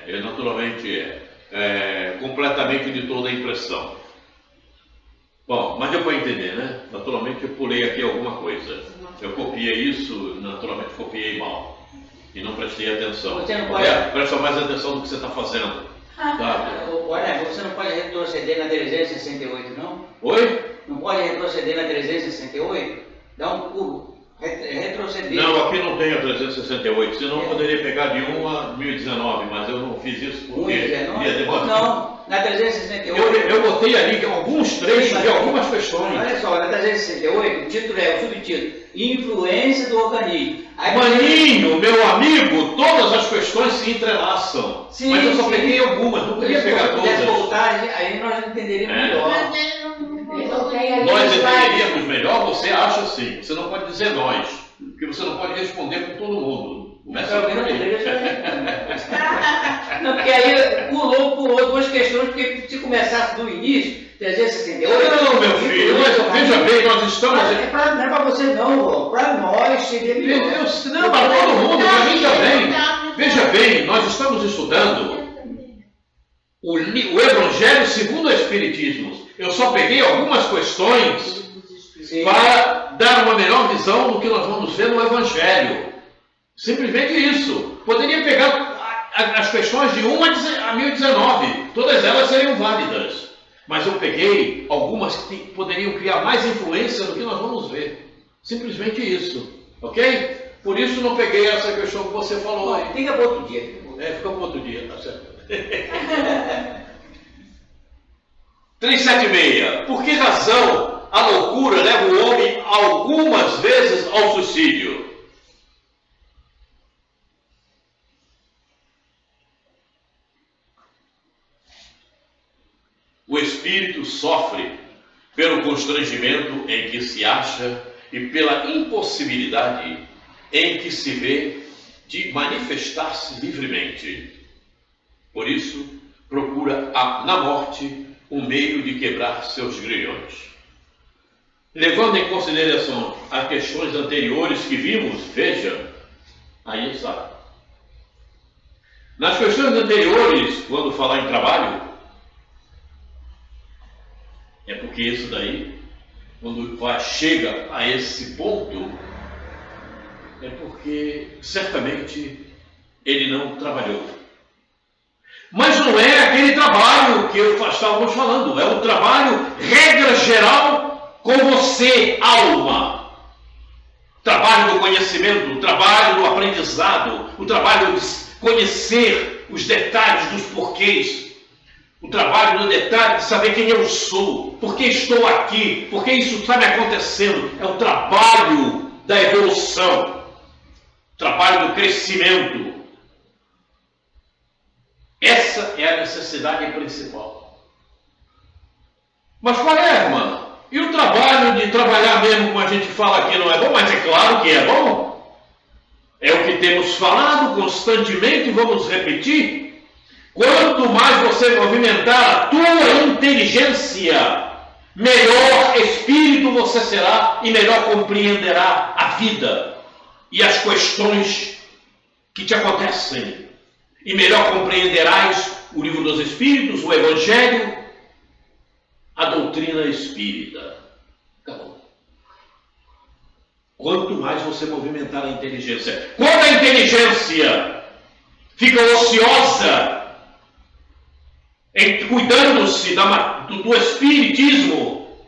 Ele naturalmente completamente de toda a impressão. Bom, mas deu para entender, né? Naturalmente eu pulei aqui alguma coisa. Eu copiei isso, naturalmente copiei mal. E não prestei atenção. Você não pode... Presta mais atenção no que você está fazendo. Tá? Olha, você não pode retroceder na 368, não? Oi? Não pode retroceder na 368? Dá um pulo. Retroceder. Não, aqui não tem a 368, senão eu poderia pegar de 1 a 1019, mas eu não fiz isso porque ia demorar. Não, na 368. Eu botei ali alguns trechos de algumas questões. Olha só, na 368, o título o subtítulo, Influência do organismo. Maninho, meu amigo, todas as questões se entrelaçam. Sim, mas eu só peguei algumas, não podia pegar todas. Se todas. voltar, aí nós entenderíamos melhor. Mas ele não Nós entenderíamos melhor, você acha assim. Você não pode dizer nós, porque você não pode responder com todo mundo. Começa por aí. Não, porque aí pulou duas questões, porque se começasse do início, 368... Não, meu filho, mas veja bem, nós estamos... Não é para você não, para nós seria melhor. Não, para todo mundo, para mim também. Veja bem, nós estamos estudando o Evangelho segundo o Espiritismo. Eu só peguei algumas questões para dar uma melhor visão do que nós vamos ver no Evangelho. Simplesmente isso. Poderia pegar as questões de 1 a 1019. Todas elas seriam válidas. Mas eu peguei algumas que poderiam criar mais influência do que nós vamos ver. Simplesmente isso. Ok? Por isso não peguei essa questão que você falou aí. Fica para outro dia. Fica para outro dia, tá certo. 376. Por que razão a loucura leva o homem algumas vezes ao suicídio? O espírito sofre pelo constrangimento em que se acha e pela impossibilidade em que se vê de manifestar-se livremente. Por isso, procura na morte um meio de quebrar seus grilhões. Levando em consideração as questões anteriores que vimos, veja, aí está. Nas questões anteriores, quando falar em trabalho, é porque isso daí, quando chega a esse ponto, é porque certamente ele não trabalhou. Mas não é aquele trabalho que estávamos falando, é um trabalho, regra geral, com você, alma. Trabalho do conhecimento, o trabalho do aprendizado, o trabalho de conhecer os detalhes dos porquês. O trabalho no detalhe de saber quem eu sou, por que estou aqui, por que isso está me acontecendo. É o trabalho da evolução, o trabalho do crescimento. Essa é a necessidade principal. Mas qual é, irmã? E o trabalho de trabalhar mesmo, como a gente fala aqui, não é bom? Mas é claro que é bom. É o que temos falado constantemente e vamos repetir. Quanto mais você movimentar a tua inteligência, melhor espírito você será e melhor compreenderá a vida e as questões que te acontecem. E melhor compreenderás o livro dos Espíritos, o Evangelho, a doutrina espírita. Acabou. Quanto mais você movimentar a inteligência. Quando a inteligência fica ociosa, cuidando-se do espiritismo,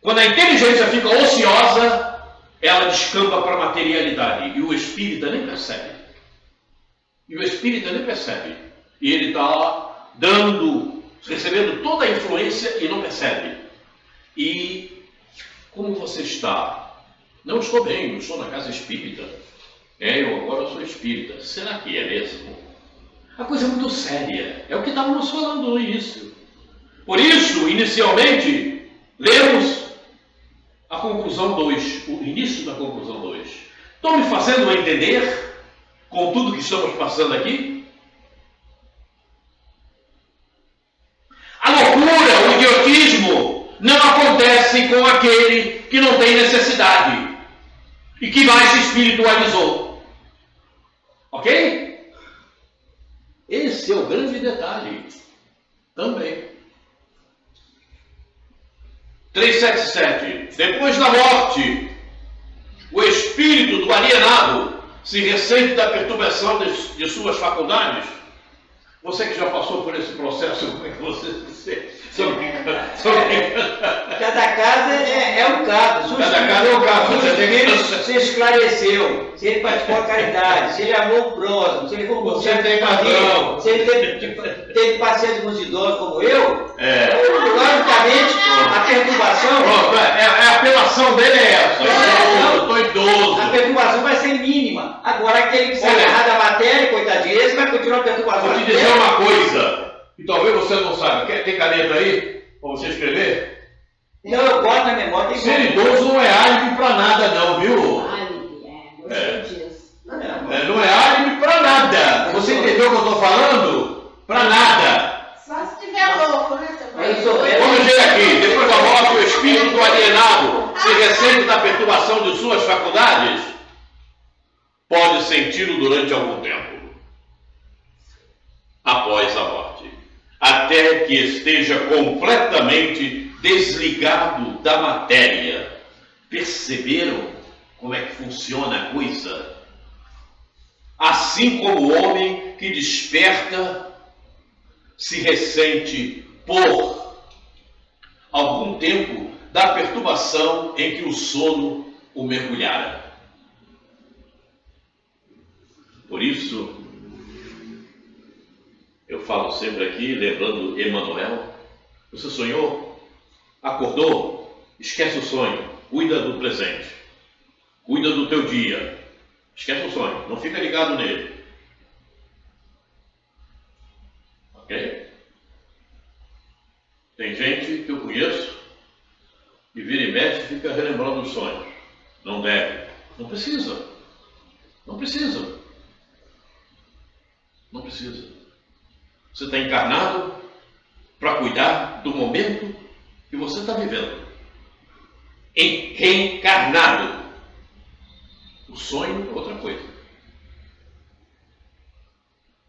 quando a inteligência fica ociosa, ela descamba para a materialidade. E o espírita nem percebe. E ele está lá recebendo toda a influência e não percebe. E como você está? Não estou bem, não estou na casa espírita. Eu agora sou espírita. Será que é mesmo? A coisa é muito séria. É o que estávamos falando no início. Por isso, inicialmente, lemos a conclusão 2, o início da conclusão 2. Estou me fazendo entender com tudo que estamos passando aqui? A loucura, o idiotismo, não acontece com aquele que não tem necessidade e que mais se espiritualizou. Ok? Esse é o grande detalhe. Também. 377. Depois da morte, o espírito do alienado se ressente da perturbação de suas faculdades. Você que já passou por esse processo, como é que você... Cada caso é um caso. Cada caso é um caso. Se esclareceu, se ele praticou a caridade, se ele amou o próximo, se ele foi você tem razão. se ele teve paciência com os idosos como eu, logicamente a perturbação... Pronto, a apelação dele é essa. Eu estou idoso. A perturbação vai ser mínima. Agora, aquele que se agarrar da matéria, coitadinho, esse vai continuar a perturbação. Vou te dizer uma coisa, e talvez você não saiba. Tem caneta aí para você escrever? Não, eu boto na memória. Ser idoso não é álibi para nada, não, viu? Gostei disso. Não é álibi para nada. Você entendeu o que eu estou falando? Para nada. Só se tiver louco, né, seu pai? Vamos ver aqui. Depois da morte, o espírito alienado se ressente da perturbação de suas faculdades. Pode senti-lo durante algum tempo. Após a morte. Até que esteja completamente desligado da matéria. Perceberam como é que funciona a coisa? Assim como o homem que desperta se ressente por algum tempo da perturbação em que o sono o mergulhara. Por isso, eu falo sempre aqui, lembrando Emmanuel, você sonhou? Acordou? Esquece o sonho, cuida do presente, cuida do teu dia, esquece o sonho, não fica ligado nele. Ok? Tem gente que eu conheço que vira e mexe e fica relembrando os sonhos. Não deve. Não precisa. Não precisa. Não precisa. Você está encarnado para cuidar do momento que você está vivendo. Reencarnado. O sonho é outra coisa.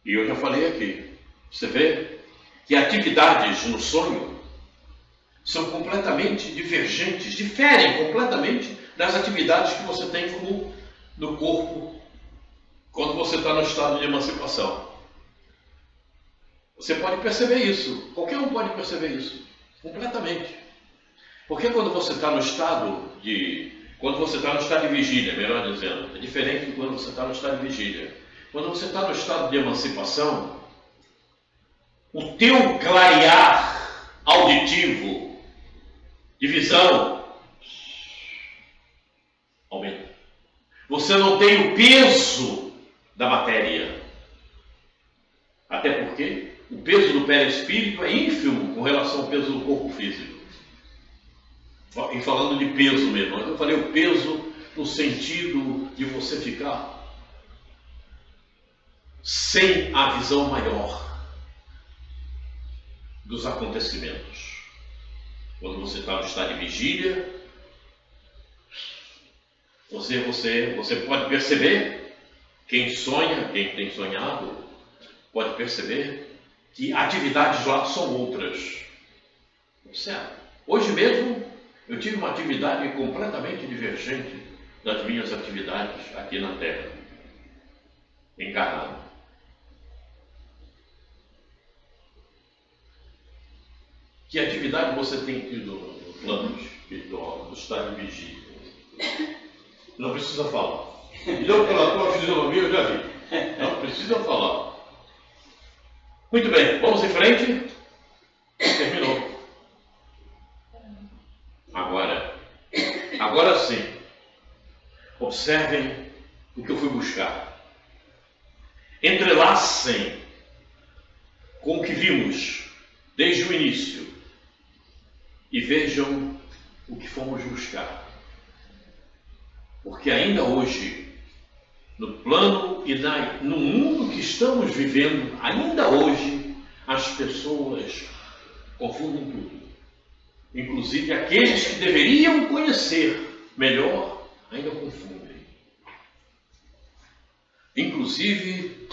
E eu já falei aqui. Você vê que atividades no sonho são completamente divergentes, diferem completamente das atividades que você tem como no corpo quando você está no estado de emancipação. Você pode perceber isso, qualquer um pode perceber isso, completamente. Porque quando você está no estado de vigília, melhor dizendo, é diferente de quando você está no estado de vigília. Quando você está no estado de emancipação, o teu clarear auditivo, de visão, aumenta. Você não tem o peso da matéria. Até porque o peso do perispírito é ínfimo com relação ao peso do corpo físico. E falando de peso mesmo, eu falei o peso no sentido de você ficar sem a visão maior dos acontecimentos. Quando você está no estado de vigília, você pode perceber, quem sonha, quem tem sonhado, pode perceber que atividades lá são outras. Observe. Hoje mesmo eu tive uma atividade completamente divergente das minhas atividades aqui na Terra, encarnado. Que atividade você tem tido no plano espiritual, no estado de vigília? Não precisa falar. Então, pela tua fisionomia eu já vi. Não precisa falar. Muito bem, vamos em frente. Terminou. Agora sim. Observem o que eu fui buscar. Entrelacem com o que vimos desde o início e vejam o que fomos buscar. Porque ainda hoje, no plano e no mundo que estamos vivendo, ainda hoje, as pessoas confundem tudo. Inclusive aqueles que deveriam conhecer melhor, ainda confundem. Inclusive,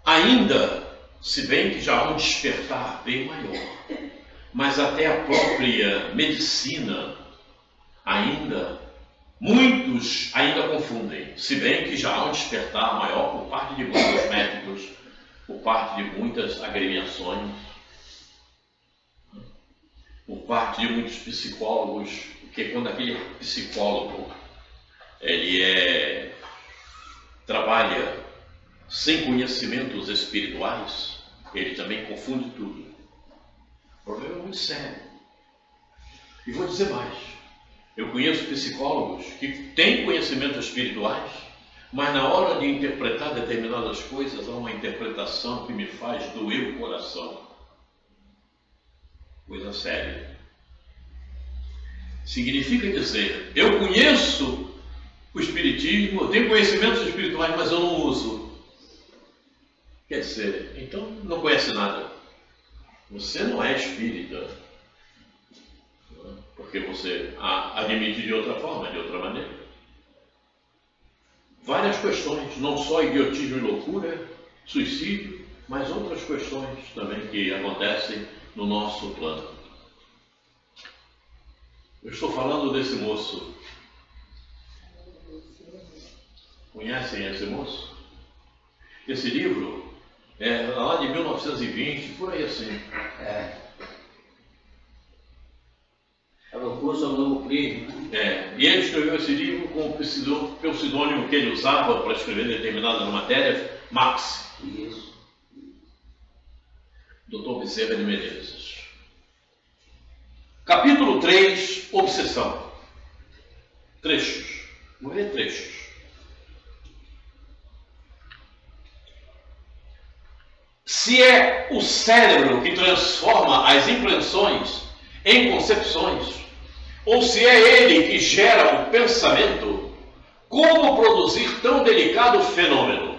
ainda, se bem que já há um despertar bem maior, mas até a própria medicina muitos ainda confundem, se bem que já há um despertar maior por parte de muitos médicos, por parte de muitas agremiações, por parte de muitos psicólogos, porque quando aquele psicólogo ele trabalha sem conhecimentos espirituais, ele também confunde tudo. O problema é muito sério. E vou dizer mais. Eu conheço psicólogos que têm conhecimentos espirituais, mas na hora de interpretar determinadas coisas, há uma interpretação que me faz doer o coração. Coisa séria. Significa dizer, eu conheço o espiritismo, eu tenho conhecimentos espirituais, mas eu não uso. Quer dizer, então não conhece nada. Você não é espírita, porque você admite de outra forma, de outra maneira. Várias questões, não só idiotismo e loucura, suicídio, mas outras questões também que acontecem no nosso plano. Eu estou falando desse moço. Conhecem esse moço? Esse livro é lá de 1920, por aí assim. A loucura sobre o novo prisma. E ele escreveu esse livro com o pseudônimo que ele usava para escrever determinadas matérias, Max. Isso. Dr. Bezerra de Menezes. Capítulo 3, Obsessão. Trechos. Vou ler trechos. Se é o cérebro que transforma as impressões em concepções, ou se é ele que gera o pensamento, como produzir tão delicado fenômeno?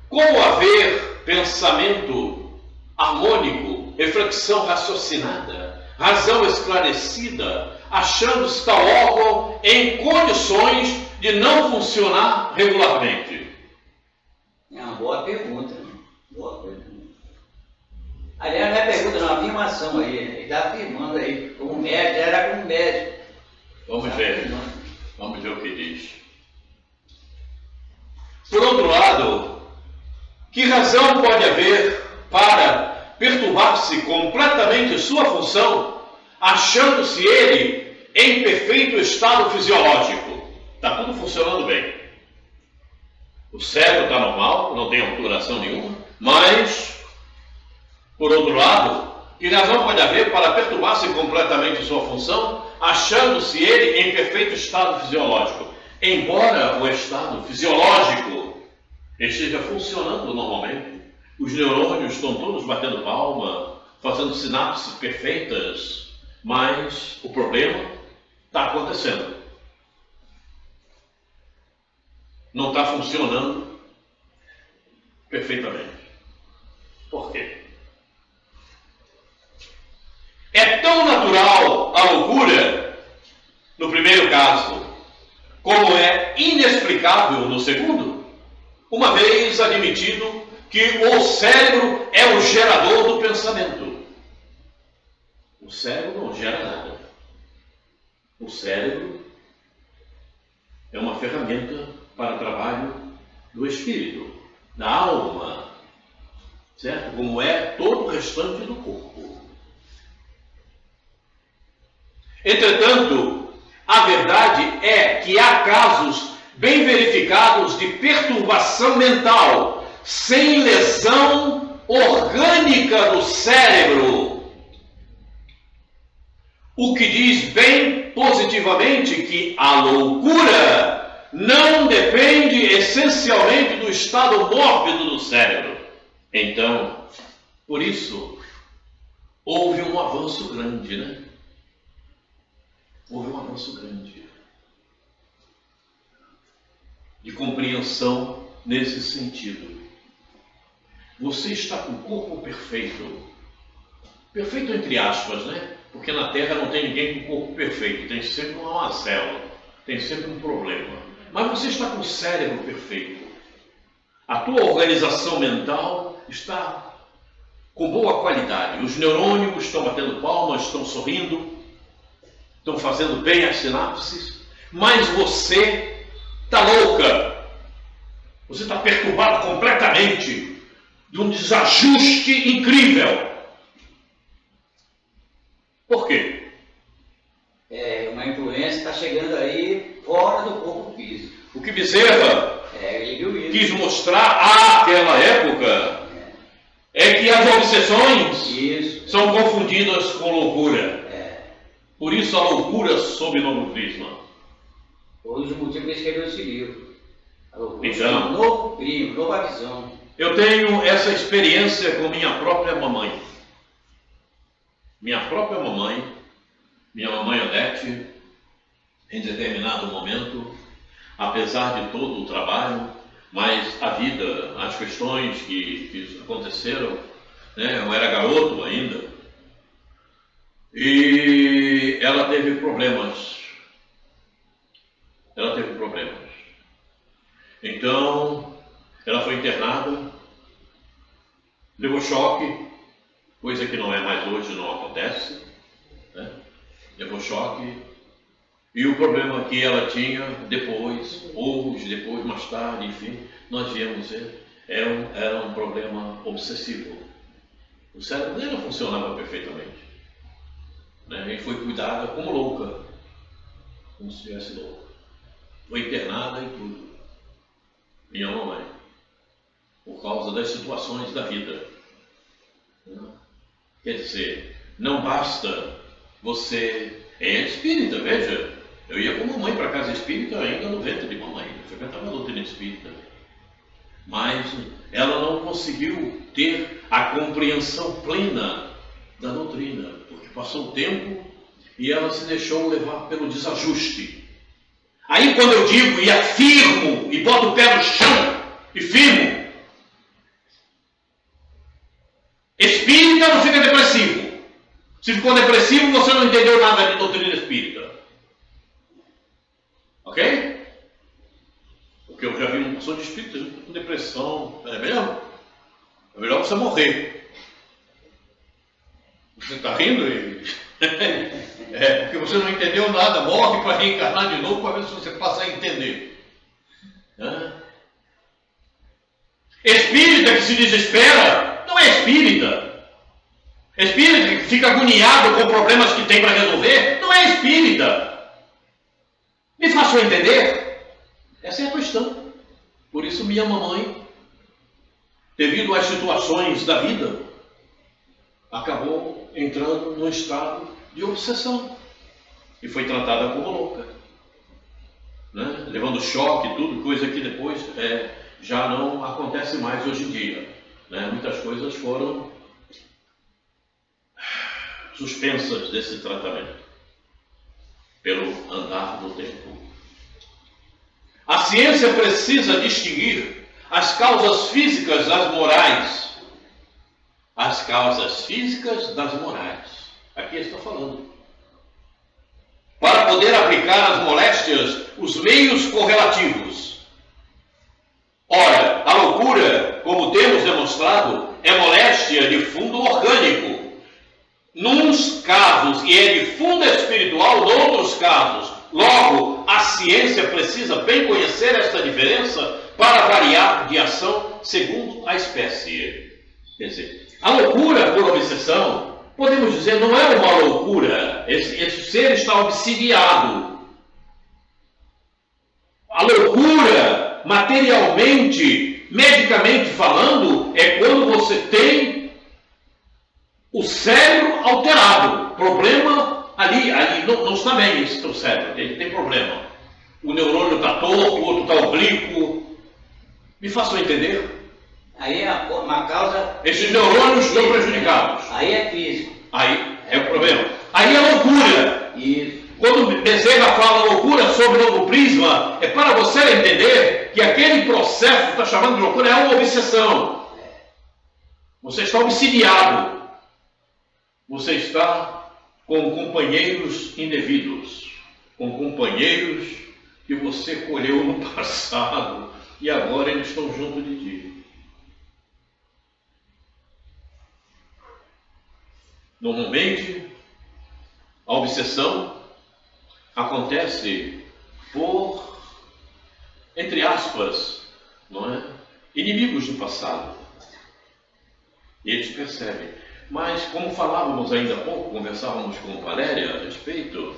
Como haver pensamento harmônico, reflexão raciocinada, razão esclarecida, achando-se tal órgão em condições de não funcionar regularmente? É uma boa pergunta. Boa pergunta. Aliás, não é pergunta, não, é uma afirmação aí. Ele está afirmando aí, como médico, era como médico. Vamos ver. Vamos ver o que diz. Por outro lado, que razão pode haver para perturbar-se completamente sua função, achando-se ele em perfeito estado fisiológico? Está tudo funcionando bem. O cérebro está normal, não tem alteração nenhuma, mas, por outro lado, que razão pode haver para perturbar-se completamente sua função, achando-se ele em perfeito estado fisiológico? Embora o estado fisiológico esteja funcionando normalmente, os neurônios estão todos batendo palma, fazendo sinapses perfeitas, mas o problema está acontecendo. Não está funcionando perfeitamente. Por quê? É tão natural a loucura no primeiro caso, como é inexplicável no segundo, uma vez admitido que o cérebro é o gerador do pensamento. O O cérebro não gera nada. O cérebro é uma ferramenta para o trabalho do espírito, da alma, certo? Como é todo o restante do corpo. Entretanto, a verdade é que há casos bem verificados de perturbação mental, sem lesão orgânica do cérebro. O que diz bem positivamente que a loucura não depende essencialmente do estado mórbido do cérebro. Então, por isso, houve um avanço grande, né? Houve um avanço grande de compreensão nesse sentido. Você está com o corpo perfeito. Perfeito entre aspas, né? Porque na Terra não tem ninguém com o corpo perfeito. Tem sempre uma mazela. Tem sempre um problema. Mas você está com o cérebro perfeito. A tua organização mental está com boa qualidade. Os neurônios estão batendo palmas, estão sorrindo, estão fazendo bem as sinapses. Mas você está louca. Você está perturbado completamente de um desajuste incrível. Por quê? Uma influência está chegando aí fora do corpo físico. O que Bezerra ele viu isso. quis mostrar àquela época é que as obsessões são confundidas com loucura. Por isso a loucura sob novo prisma. Foi o motivo que ele escreveu esse livro. A loucura Então, um novo prisma, nova visão. Eu tenho essa experiência com minha própria mamãe. Minha própria mamãe, minha mamãe Odete, em determinado momento, apesar de todo o trabalho, mas a vida, as questões que aconteceram, né, eu era garoto ainda, e ela teve problemas. Então, ela foi internada, levou choque, coisa que não é mais hoje, não acontece, né? Levou choque, e o problema que ela tinha depois, mais tarde, enfim, nós viemos ver, era um problema obsessivo. O cérebro dela funcionava perfeitamente, né? E foi cuidada como louca, como se estivesse louca. Foi internada e tudo. Minha mamãe, por causa das situações da vida. Quer dizer, não basta você... É espírita, veja. Eu ia com mamãe para casa espírita ainda no ventre de mamãe. Eu frequentava a doutrina espírita. Mas ela não conseguiu ter a compreensão plena da doutrina. Porque passou o tempo e ela se deixou levar pelo desajuste. Aí quando eu digo e afirmo e boto o pé no chão e firmo, espírita não fica depressivo. Se ficou depressivo, você não entendeu nada de doutrina espírita. Ok? Porque eu já vi uma pessoa de espírita com depressão. É melhor você morrer. Você está rindo? Porque você não entendeu nada. Morre para reencarnar de novo para ver se você passa a entender. Espírita que se desespera não é espírita. Espírita que fica agoniado com problemas que tem para resolver não é espírita. Me faço entender? Essa é a questão. Por isso minha mamãe, devido às situações da vida, acabou entrando num estado de obsessão e foi tratada como louca, né? Levando choque e tudo, coisa que depois já não acontece mais hoje em dia, né? Muitas coisas foram suspensas desse tratamento pelo andar do tempo. A ciência precisa distinguir as causas físicas das morais. As causas físicas das morais. Aqui está falando. Para poder aplicar às moléstias os meios correlativos. Ora, a loucura, como temos demonstrado, é moléstia de fundo orgânico. Nuns casos, e é de fundo espiritual, noutros casos. Logo, a ciência precisa bem conhecer esta diferença para variar de ação segundo a espécie. Quer dizer, a loucura por obsessão, podemos dizer, não é uma loucura. Esse ser está obsidiado. A loucura, materialmente, medicamente falando, é quando você tem o cérebro alterado. Problema ali não está bem esse teu cérebro, ele tem problema. O neurônio está torto, o outro está oblíquo. Me façam entender? Aí é uma causa... Esses neurônios estão prejudicados. Aí é físico. Aí é o problema. Aí é loucura. Isso. Quando Bezerra fala loucura sobre o prisma, é para você entender que aquele processo que está chamando de loucura é uma obsessão. Você está obsidiado. Você está com companheiros indevidos, com companheiros que você colheu no passado e agora eles estão junto de ti. Normalmente, a obsessão acontece por, entre aspas, não é? Inimigos do passado. E eles percebem. Mas, como falávamos ainda há pouco, conversávamos com Valéria a respeito,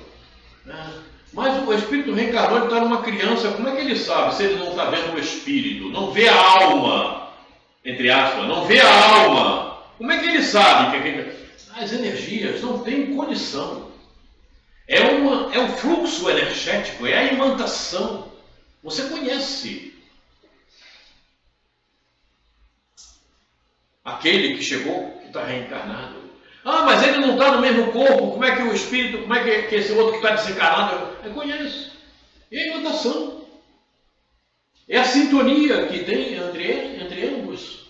né? Mas o espírito reencarnou, ele está numa criança, como é que ele sabe se ele não está vendo o espírito? Não vê a alma, entre aspas, não vê a alma. Como é que ele sabe que as energias não têm condição? É um fluxo energético, é a imantação. Você conhece aquele que chegou, que está reencarnado. Ah, mas ele não está no mesmo corpo, como é que o espírito, como é que esse outro que está desencarnado, eu conheço. É a imantação. É a sintonia que tem entre ambos.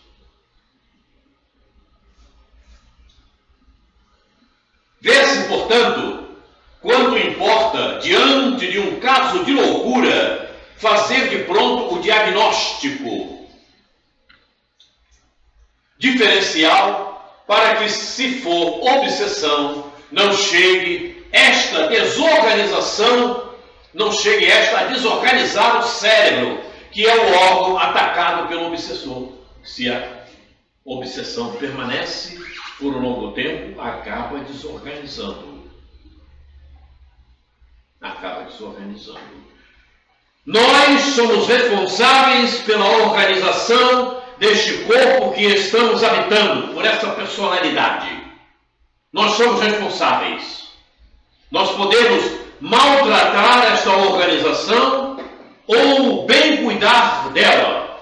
Vê-se, portanto, quanto importa, diante de um caso de loucura, fazer de pronto o diagnóstico diferencial para que, se for obsessão, não chegue esta desorganização, não chegue esta a desorganizar o cérebro, que é o órgão atacado pelo obsessor. Se a obsessão permanece por um longo tempo, acaba desorganizando. Nós somos responsáveis pela organização deste corpo que estamos habitando, por essa personalidade. Nós somos responsáveis. Nós podemos maltratar esta organização ou bem cuidar dela.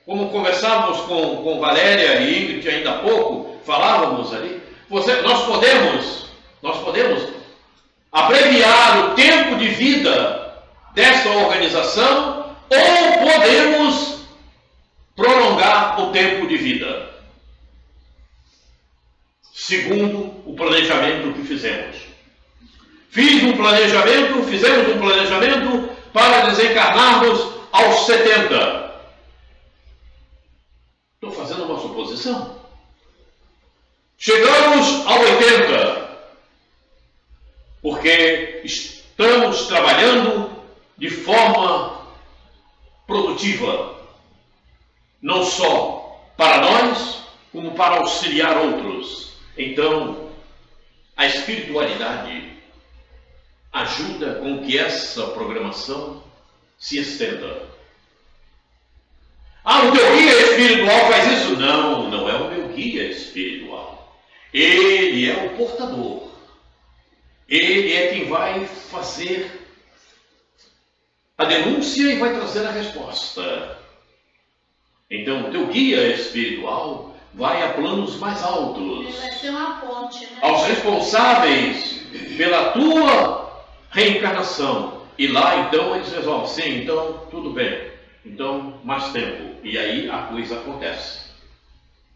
Como conversávamos com Valéria e Ingrid ainda há pouco, falávamos ali, nós podemos abreviar o tempo de vida desta organização ou podemos prolongar o tempo de vida, segundo o planejamento que fizemos. Fizemos um planejamento para desencarnarmos aos 70. Estou fazendo uma suposição. Chegamos a 80, porque estamos trabalhando de forma produtiva, não só para nós, como para auxiliar outros. Então, a espiritualidade ajuda com que essa programação se estenda. Ah, o teu guia espiritual faz isso? Não, não é o meu guia espiritual. Ele é o portador. Ele é quem vai fazer a denúncia e vai trazer a resposta. Então, o teu guia espiritual vai a planos mais altos. Ele vai ser uma ponte, né? Aos responsáveis pela tua reencarnação. E lá, então, eles resolvem. Sim, então, tudo bem. Então, mais tempo. E aí a coisa acontece.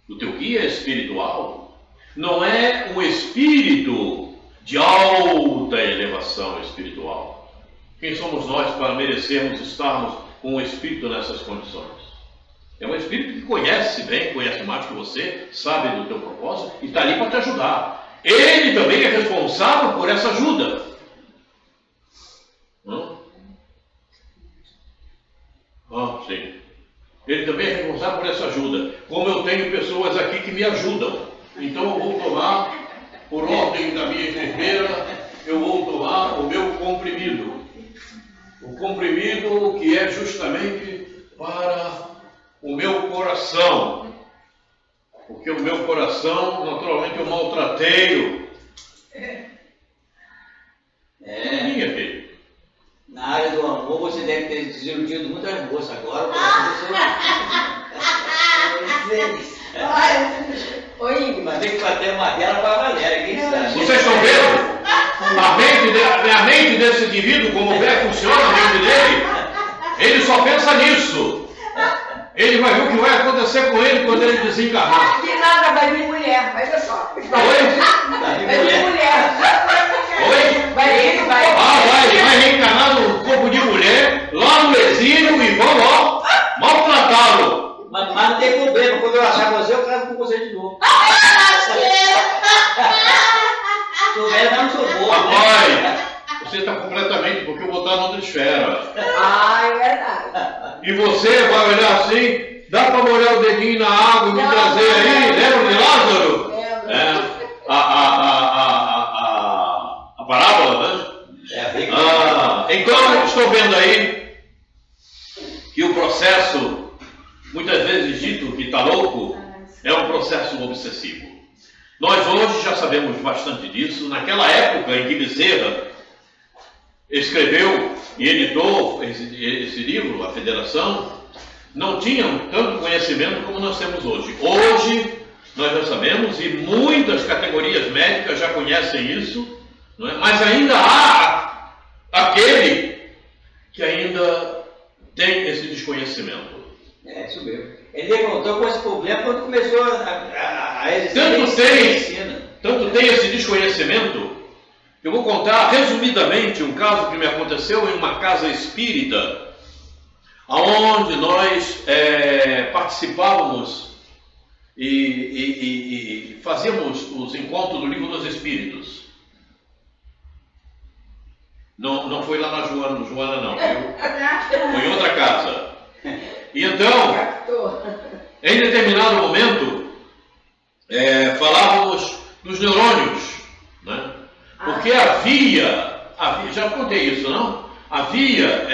O teu guia espiritual não é um espírito de alta elevação espiritual. Quem somos nós para merecermos estarmos com um espírito nessas condições? É um espírito que conhece bem, conhece mais que você, sabe do teu propósito e está ali para te ajudar. ele também é responsável por essa ajuda. Sim. Ele também é responsável por essa ajuda. Como eu tenho pessoas aqui que me ajudam, então eu vou tomar, por ordem da minha enfermeira, eu vou tomar o meu comprimido. O comprimido que é justamente para o meu coração. Porque o meu coração, naturalmente, eu maltrateio. Minha filha. Na área do amor, você deve ter desiludido muitas moças agora. Oi, mas tem que bater uma dela para a Valéria, quem sabe? Vocês estão vendo? A mente desse indivíduo, como bem funciona a mente dele, ele só pensa nisso. Ele vai ver o que vai acontecer com ele quando ele desencarnar. De nada, vai vir mulher, vai ver só. Oi? Vai vir mulher. Oi? Vai reencarnar no corpo de mulher, lá no exílio, e vão, ó, maltratá-lo. Mas não tem problema, quando eu achar você, eu caso com você de novo. Sou velho, mas não sou bobo. Rapaz, você está completamente, porque eu vou estar noutra esfera. É verdade. E você vai olhar assim, dá para molhar o dedinho na água e me trazer aí, lembra de Lázaro? Lembra. A parábola, né? Então, estou vendo aí que o processo, muitas vezes dito que está louco, é um processo obsessivo. Nós hoje já sabemos bastante disso. Naquela época em que Bezerra escreveu e editou esse livro, A Federação, não tinham tanto conhecimento como nós temos hoje. Hoje, nós já sabemos, e muitas categorias médicas já conhecem isso, não é? Mas ainda há aquele que ainda tem esse desconhecimento. É, isso mesmo. Ele levantou com esse problema quando começou a existir. Tanto tem esse desconhecimento. Eu vou contar resumidamente um caso que me aconteceu em uma casa espírita, onde nós participávamos e fazíamos os encontros do Livro dos Espíritos. Não foi lá na Joana não, foi em outra casa. E então, em determinado momento, falávamos dos neurônios, né? Porque havia, já contei isso, não? Havia,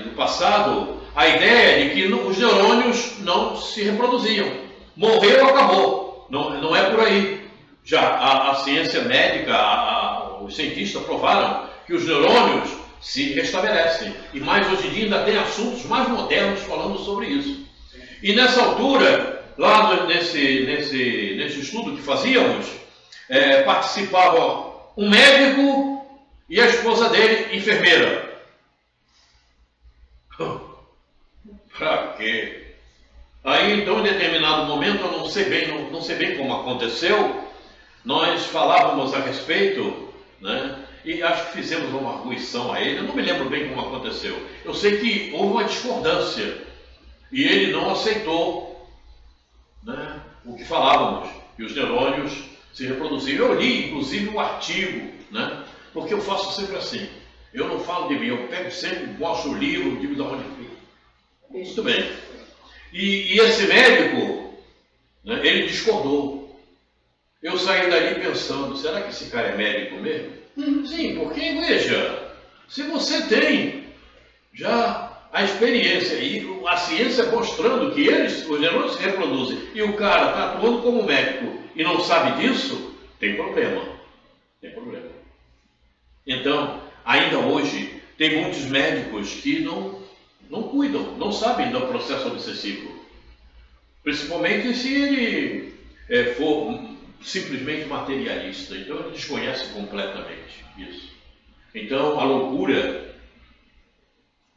no passado, a ideia de que os neurônios não se reproduziam. Morreu, acabou. Não é por aí. Já a ciência médica, os cientistas provaram que os neurônios se restabelecem. E mais hoje em dia ainda tem assuntos mais modernos falando sobre isso. E nessa altura, lá nesse estudo que fazíamos, participava um médico e a esposa dele, enfermeira. Pra quê? Aí então, em determinado momento, eu não sei bem como aconteceu, nós falávamos a respeito, né? E acho que fizemos uma arguição a ele, eu não me lembro bem como aconteceu. Eu sei que houve uma discordância e ele não aceitou, né, o que falávamos, que os neurônios se reproduziam. Eu li, inclusive, um artigo, né, porque eu faço sempre assim. Eu não falo de mim, eu pego sempre, mostro o livro, digo de onde fica. Muito bem. E esse médico, né, ele discordou. Eu saí dali pensando, será que esse cara é médico mesmo? Sim, porque, veja, se você tem já a experiência e a ciência mostrando que os neurônios se reproduzem e o cara está atuando como médico e não sabe disso, tem problema. Tem problema. Então, ainda hoje, tem muitos médicos que não cuidam, não sabem do processo obsessivo. Principalmente se ele for simplesmente materialista. Então, ele desconhece completamente isso. Então, a loucura...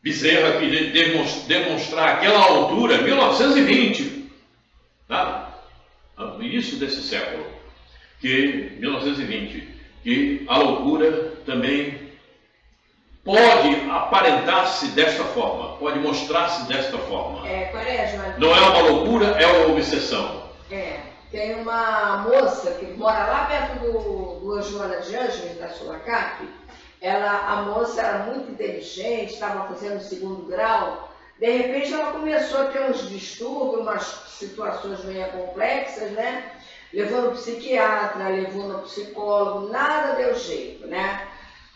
Bezerra queria demonstrar aquela altura, 1920, tá? No início desse século, 1920, que a loucura também pode aparentar-se desta forma, pode mostrar-se desta forma. Quaresma. Não é uma loucura, é uma obsessão. Tem uma moça que mora lá perto do Joana de Ângeles, da Sulacap. A moça era muito inteligente, estava fazendo o 2º grau. De repente ela começou a ter uns distúrbios, umas situações meio complexas, né? Levou no psiquiatra, levou no psicólogo, nada deu jeito, né?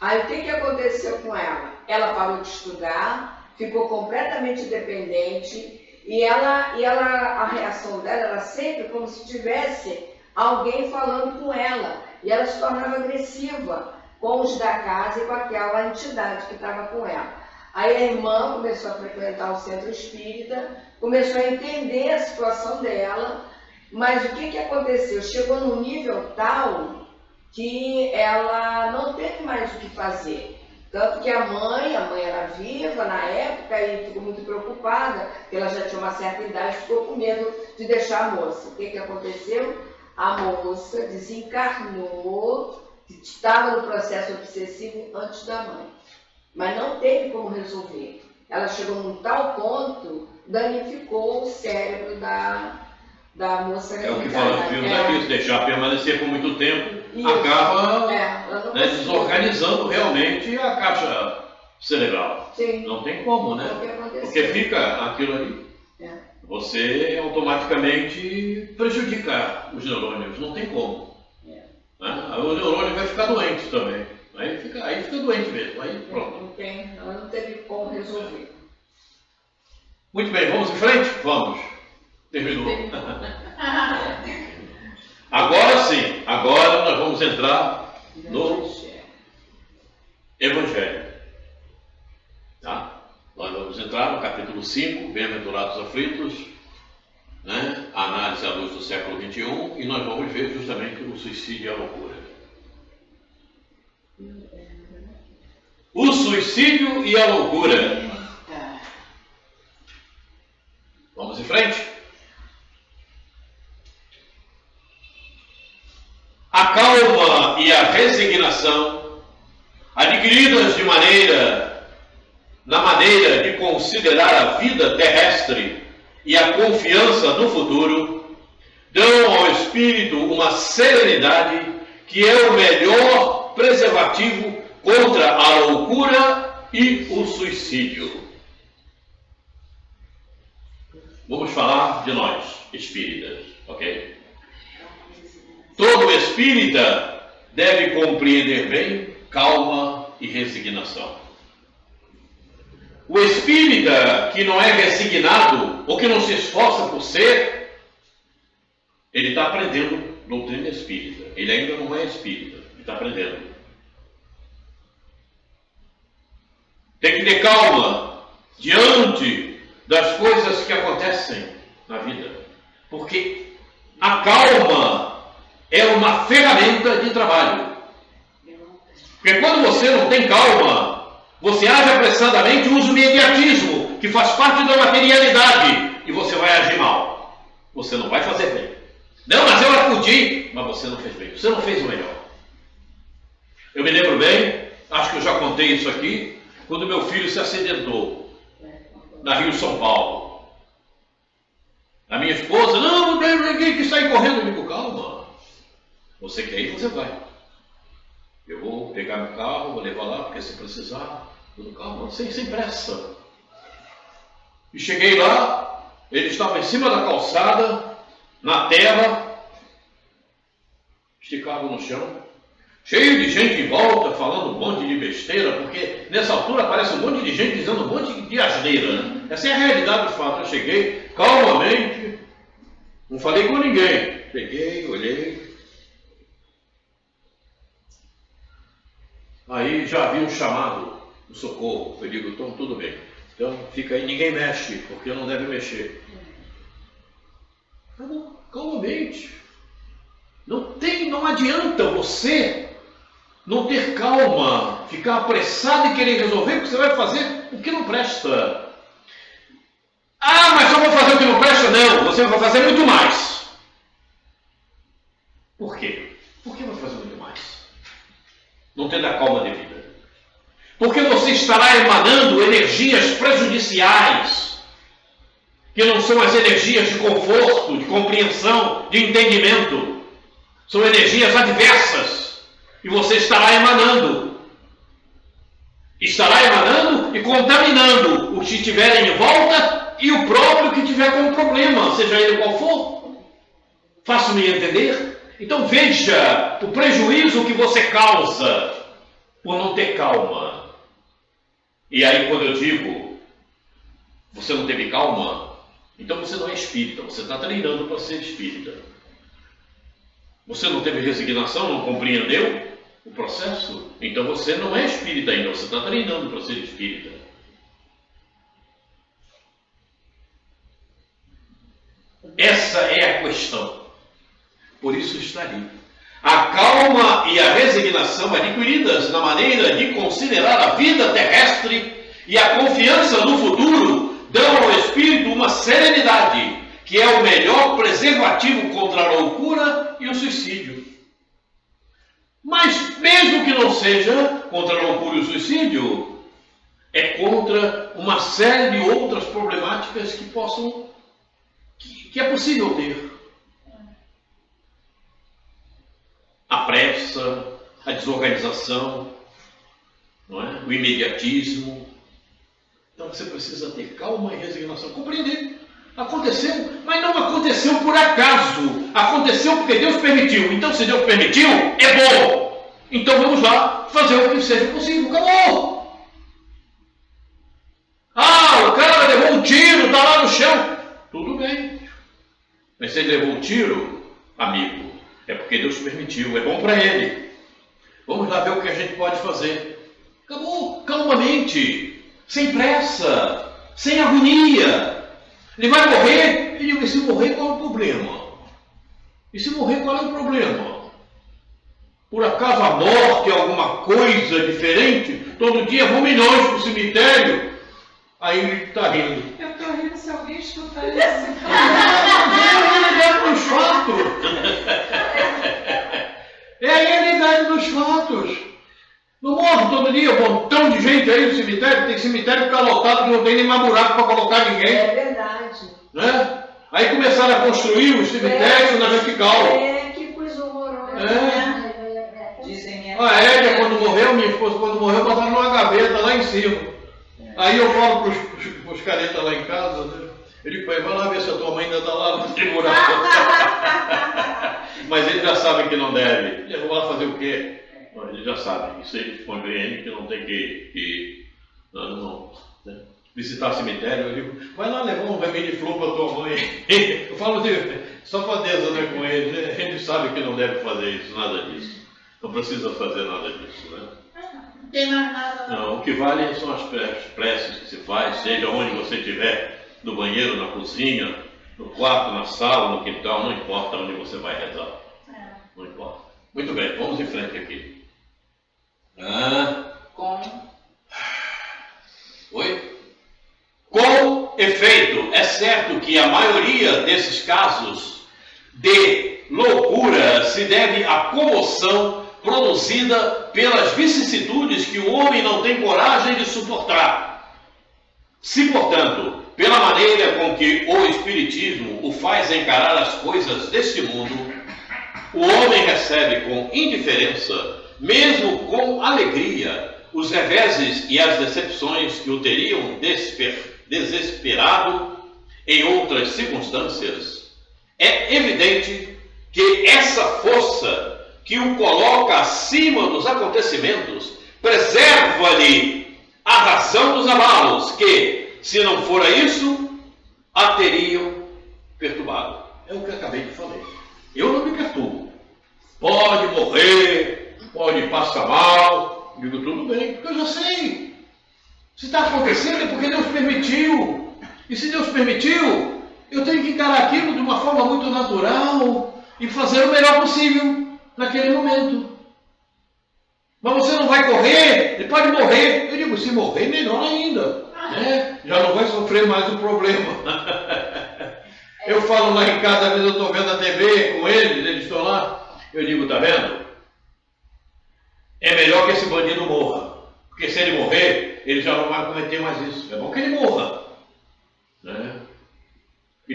Aí o que aconteceu com ela? Ela parou de estudar, ficou completamente dependente e a reação dela era sempre como se tivesse alguém falando com ela. E ela se tornava agressiva com os da casa e com aquela entidade que estava com ela. Aí a irmã começou a frequentar o centro espírita, começou a entender a situação dela, mas o que aconteceu? Chegou num nível tal que ela não teve mais o que fazer. Tanto que a mãe era viva na época e ficou muito preocupada, porque ela já tinha uma certa idade, ficou com medo de deixar a moça. O que aconteceu? A moça desencarnou, estava no processo obsessivo antes da mãe, mas não teve como resolver. Ela chegou num tal ponto, danificou o cérebro da moça. É o que fala no filme daqui, se deixar permanecer por muito tempo, isso, acaba desorganizando realmente a caixa cerebral. Sim. Não tem como, né? Porque fica aquilo ali. Você automaticamente prejudica os neurônios, não tem como. Né? O neurônio vai ficar doente também. Aí fica doente mesmo. Aí pronto. Ela não teve como resolver. Muito bem, vamos em frente? Vamos. Terminou. Agora sim, agora nós vamos entrar no Evangelho. Tá? Nós vamos entrar no capítulo 5, Bem-aventurados aflitos, né? A análise à luz do século XXI, e nós vamos ver justamente o suicídio e a loucura. O suicídio e a loucura. Vamos em frente? A calma e a resignação, adquiridas na maneira de considerar a vida terrestre e a confiança no futuro, dão ao espírito uma serenidade que é o melhor preservativo contra a loucura e o suicídio. Vamos falar de nós, espíritas, ok? Todo espírita deve compreender bem calma e resignação. O espírita que não é resignado ou que não se esforça por ser, ele está aprendendo doutrina espírita. Ele ainda não é espírita, ele está aprendendo. Tem que ter calma diante das coisas que acontecem na vida, porque a calma é uma ferramenta de trabalho. Porque quando você não tem calma, você age apressadamente, usa o imediatismo, que faz parte da materialidade, e você vai agir mal. Você não vai fazer bem. Não, mas eu acudi, mas você não fez bem. Você não fez o melhor. Eu me lembro bem, acho que eu já contei isso aqui, quando meu filho se acidentou na Rio São Paulo. A minha esposa, não tem ninguém que sai correndo. Eu digo, calma. Você quer ir, você vai. Eu vou pegar meu carro, vou levar lá, porque se precisar, tudo calma, sem pressa. E cheguei lá, ele estava em cima da calçada, na terra, esticado no chão, cheio de gente em volta, falando um monte de besteira, porque nessa altura aparece um monte de gente dizendo um monte de asneira, né? Essa é a realidade dos fatos. Eu cheguei calmamente, não falei com ninguém. Peguei, olhei. Aí já havia um chamado, um socorro. Eu digo, então tudo bem. Então fica aí, ninguém mexe, porque não deve mexer. Calmamente. Não adianta você não ter calma, ficar apressado e querer resolver, porque você vai fazer o que não presta. Ah, mas eu vou fazer o que não presta? Não, você vai fazer muito mais. Por quê? Por que vai fazer muito mais? Não tendo a calma devida. Porque você estará emanando energias prejudiciais que não são as energias de conforto, de compreensão, de entendimento. São energias adversas. E você estará emanando. Estará emanando e contaminando os que estiverem em volta e o próprio que tiver com problema, seja ele qual for. Faço-me entender? Então veja o prejuízo que você causa por não ter calma. E aí quando eu digo, você não teve calma, então você não é espírita, você está treinando para ser espírita. Você não teve resignação, não compreendeu o processo? Então você não é espírita ainda, você está treinando para ser espírita. Essa é a questão. Por isso está ali. A calma e a resignação adquiridas na maneira de considerar a vida terrestre e a confiança no futuro dão ao espírito uma serenidade que é o melhor preservativo contra a loucura e o suicídio. Mas mesmo que não seja contra a loucura e o suicídio, é contra uma série de outras problemáticas que é possível ter. A pressa, a desorganização, não é? O imediatismo. Então você precisa ter calma e resignação. Compreender. Aconteceu, mas não aconteceu por acaso. Aconteceu porque Deus permitiu. Então se Deus permitiu, é bom. Então vamos lá fazer o que seja possível. Acabou. Ah, o cara levou um tiro, está lá no chão. Tudo bem. Mas se ele levou um tiro, amigo, é porque Deus permitiu, é bom para ele. Vamos lá ver o que a gente pode fazer. Acabou, calmamente, sem pressa, sem agonia. Ele vai morrer, e digo, e se morrer, qual é o problema? E se morrer, qual é o problema? Por acaso a morte é alguma coisa diferente? Todo dia vão milhões para o cemitério. Aí ele está rindo. Eu estou rindo se alguém escutar isso. É a realidade dos fatos. É a realidade dos fatos. Não morre todo dia um montão de gente aí no cemitério. Tem cemitério que está lotado, que não tem nem mais buraco para colocar ninguém. É verdade. Né? Aí começaram a construir os cemitérios na vertical. É, que coisa horrorosa. Dizem A Édia, quando morreu, minha esposa, quando morreu, botaram numa gaveta lá em cima. Aí eu falo pros caretas lá em casa, né? Ele vai lá ver se a tua mãe ainda está lá no tribunal. Mas ele já sabe que não deve. Ele vai lá fazer o quê? Ele já sabe. Isso ele compreende que não tem que né? Visitar cemitério. Eu digo, vai lá levar um remédio de flor para tua mãe. Eu falo de safadeza, né, com ele. Né? Ele sabe que não deve fazer isso, nada disso. Não precisa fazer nada disso, né? Não tem mais nada. Não, o que vale são as preces que se faz, seja onde você estiver, no banheiro, na cozinha, no quarto, na sala, no quintal, não importa onde você vai rezar. Não importa. Muito bem, vamos em frente aqui. Oi? Com efeito, é certo que a maioria desses casos de loucura se deve à comoção produzida pelas vicissitudes que o homem não tem coragem de suportar. Se, portanto, pela maneira com que o Espiritismo o faz encarar as coisas deste mundo, o homem recebe com indiferença, mesmo com alegria, os reveses e as decepções que o teriam desesperado em outras circunstâncias, é evidente que essa força que o coloca acima dos acontecimentos preserva-lhe a razão dos abalos que, se não fora isso, a teriam perturbado. É o que eu acabei de falar. Eu não me perturbo. Pode morrer, pode passar mal. Digo, tudo bem, porque eu já sei. Se está acontecendo é porque Deus permitiu. E se Deus permitiu, eu tenho que encarar aquilo de uma forma muito natural e fazer o melhor possível naquele momento. Mas você não vai correr, ele pode morrer. Eu digo, se morrer, melhor ainda. Né? Já não vai sofrer mais o problema. Eu falo lá em casa, às vezes eu estou vendo a TV com eles estão lá. Eu digo, tá vendo? É melhor que esse bandido morra. Porque se ele morrer, ele já não vai cometer mais isso. É bom que ele morra. Né?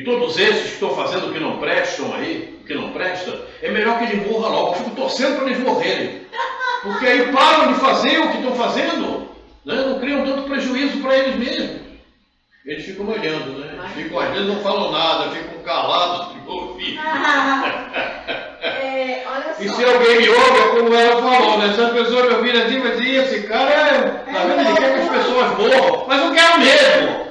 e todos esses que estão fazendo o que não prestam aí, o que não presta, é melhor que ele morra logo. Eu fico torcendo para eles morrerem. Porque aí param de fazer o que estão fazendo, né? Não criam tanto prejuízo para eles mesmos. Eles ficam olhando, né? Eles ficam, às vezes não falam nada, ficam calados de ouvir. Olha só. E se alguém me ouve, como ela falou, né? Se as pessoas me ouvirem assim, vai dizer, esse cara, tá vendo? Ele quer que as pessoas morram, mas eu quero mesmo.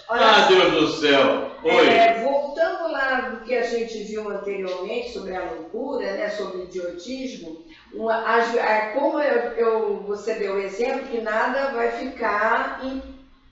Ah, Deus do céu. Oi. Voltando lá do que a gente viu anteriormente sobre a loucura, né, sobre o idiotismo, como você deu o exemplo que nada vai ficar,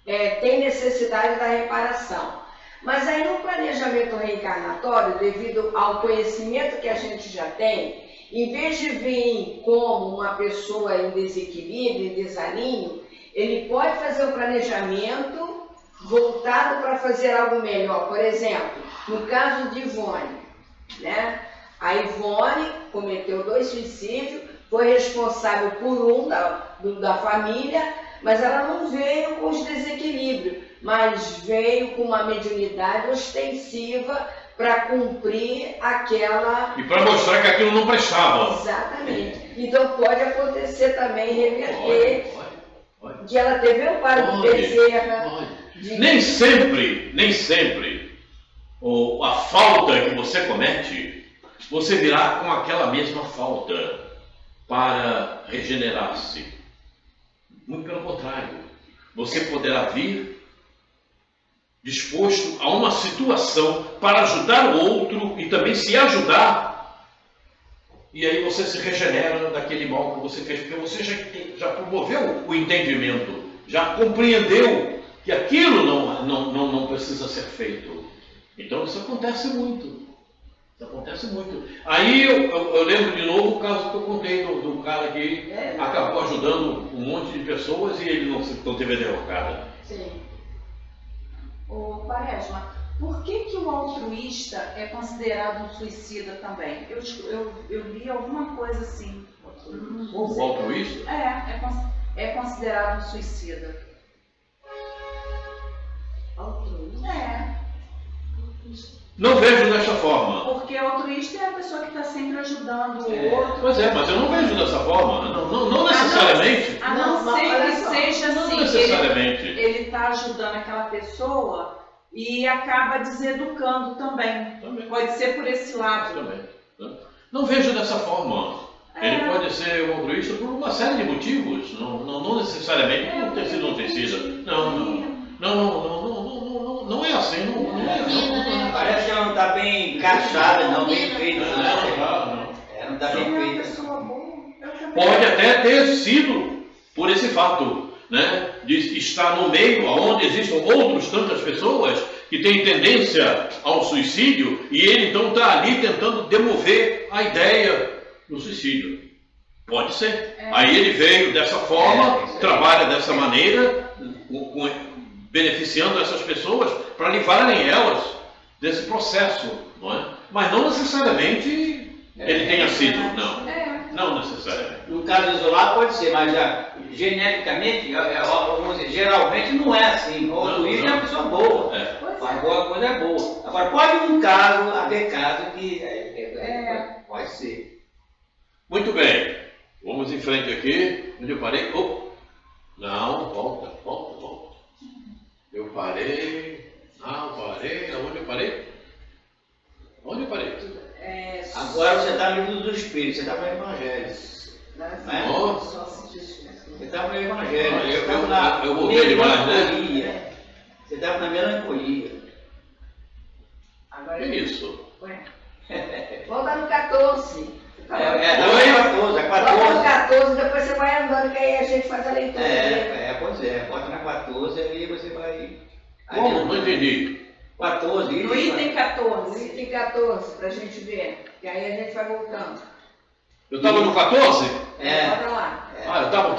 tem necessidade da reparação. Mas aí no planejamento reencarnatório, devido ao conhecimento que a gente já tem, em vez de vir como uma pessoa em desequilíbrio, em desalinho, ele pode fazer um planejamento voltado para fazer algo melhor. Por exemplo, no caso de Ivone, né? A Ivone cometeu 2 suicídios, foi responsável por um da família, mas ela não veio com os desequilíbrios, mas veio com uma mediunidade ostensiva para cumprir aquela... E para mostrar que aquilo não prestava. Exatamente. Então pode acontecer também, reverter, de ela ter veio para o Bezerra. Nem sempre a falta que você comete, você virá com aquela mesma falta para regenerar-se. Muito pelo contrário. Você poderá vir disposto a uma situação para ajudar o outro e também se ajudar. E aí você se regenera daquele mal que você fez, porque você já promoveu o entendimento, já compreendeu que aquilo não precisa ser feito. Então isso acontece muito. Isso acontece muito. Aí eu lembro de novo o caso que eu contei do cara que acabou ajudando um monte de pessoas e ele não teve a derrocada. Sim. Ô, Quaresma, por que o altruísta é considerado um suicida também? Eu li alguma coisa assim. O altruísta? É considerado um suicida. Altruísta? Não vejo dessa forma. Porque altruísta é a pessoa que está sempre ajudando o outro. Pois é, mas eu não vejo dessa forma. Não necessariamente. A não ser que seja Não assim. necessariamente. Ele está ajudando aquela pessoa e acaba deseducando também. Pode ser por esse lado. Também. Não vejo dessa forma. Ele pode ser um altruísta por uma série de motivos. Não necessariamente por ter sido um suicida. Não é assim. Não. Parece que ela não está bem encaixada, não, bem feita. Não está bem feita. Pode até ter sido por esse fato, né, de estar no meio onde existem outras tantas pessoas que têm tendência ao suicídio e ele então está ali tentando demover a ideia do suicídio. Pode ser. Aí ele veio dessa forma, trabalha dessa maneira, beneficiando essas pessoas para livrarem elas desse processo, não é? Mas não necessariamente ele tenha sido, não necessariamente. No caso isolado pode ser, mas já geneticamente, vamos dizer, geralmente não é assim. O altruísta é uma pessoa boa, faz boa coisa, é boa. Agora pode haver caso que pode ser. Muito bem, vamos em frente aqui, onde eu parei. Não, volta. Eu parei. Onde eu parei? Agora você está no livro dos Espíritos, você está no Evangelho. Você está no Evangelho. Eu vou ver demais, né? Você estava na melancolia. Agora Que isso? Volta no 14. É Volta no 14, depois você vai andando, que aí a gente faz a leitura. Pois é. Bota na 14 aí você vai... Como? Não entendi. 14. No item 14. No item 14, pra gente ver. Que aí a gente vai voltando. Eu estava no 14? Bota lá. Eu estava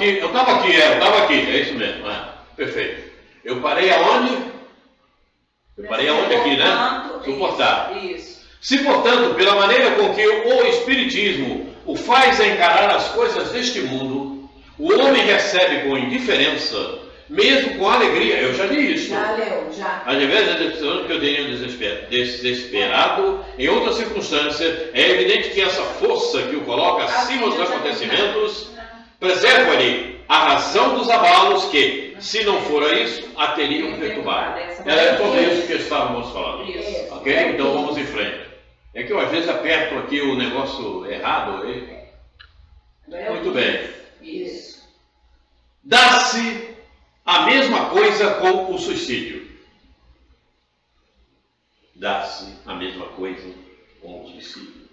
aqui, é isso mesmo. Perfeito. Eu parei aonde? Aqui, né? Suportar. Isso. Se, portanto, pela maneira com que o Espiritismo o faz encarar as coisas deste mundo, o homem recebe com indiferença mesmo com alegria. Eu já li isso. Já leu, já. Às vezes, a decepção que eu teria desesperado em outra circunstância, é evidente que essa força que o coloca acima dos acontecimentos preserva-lhe a razão dos abalos que, se não fora isso, a teriam perturbado. É sobre isso que estávamos falando. Ok? Então vamos em frente. É que eu às vezes aperto aqui o negócio errado. Muito bem. Isso. Dá-se a mesma coisa com o suicídio. Dá-se a mesma coisa com o suicídio.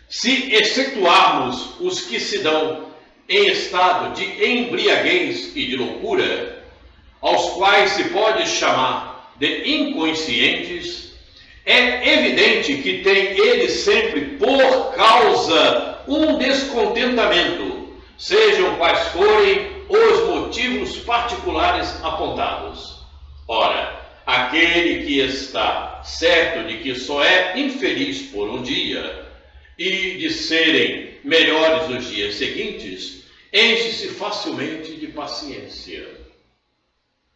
Se excetuarmos os que se dão em estado de embriaguez e de loucura, aos quais se pode chamar de inconscientes, é evidente que tem ele sempre por causa um descontentamento, sejam quais forem os motivos particulares apontados. Ora, aquele que está certo de que só é infeliz por um dia e de serem melhores os dias seguintes, enche-se facilmente de paciência.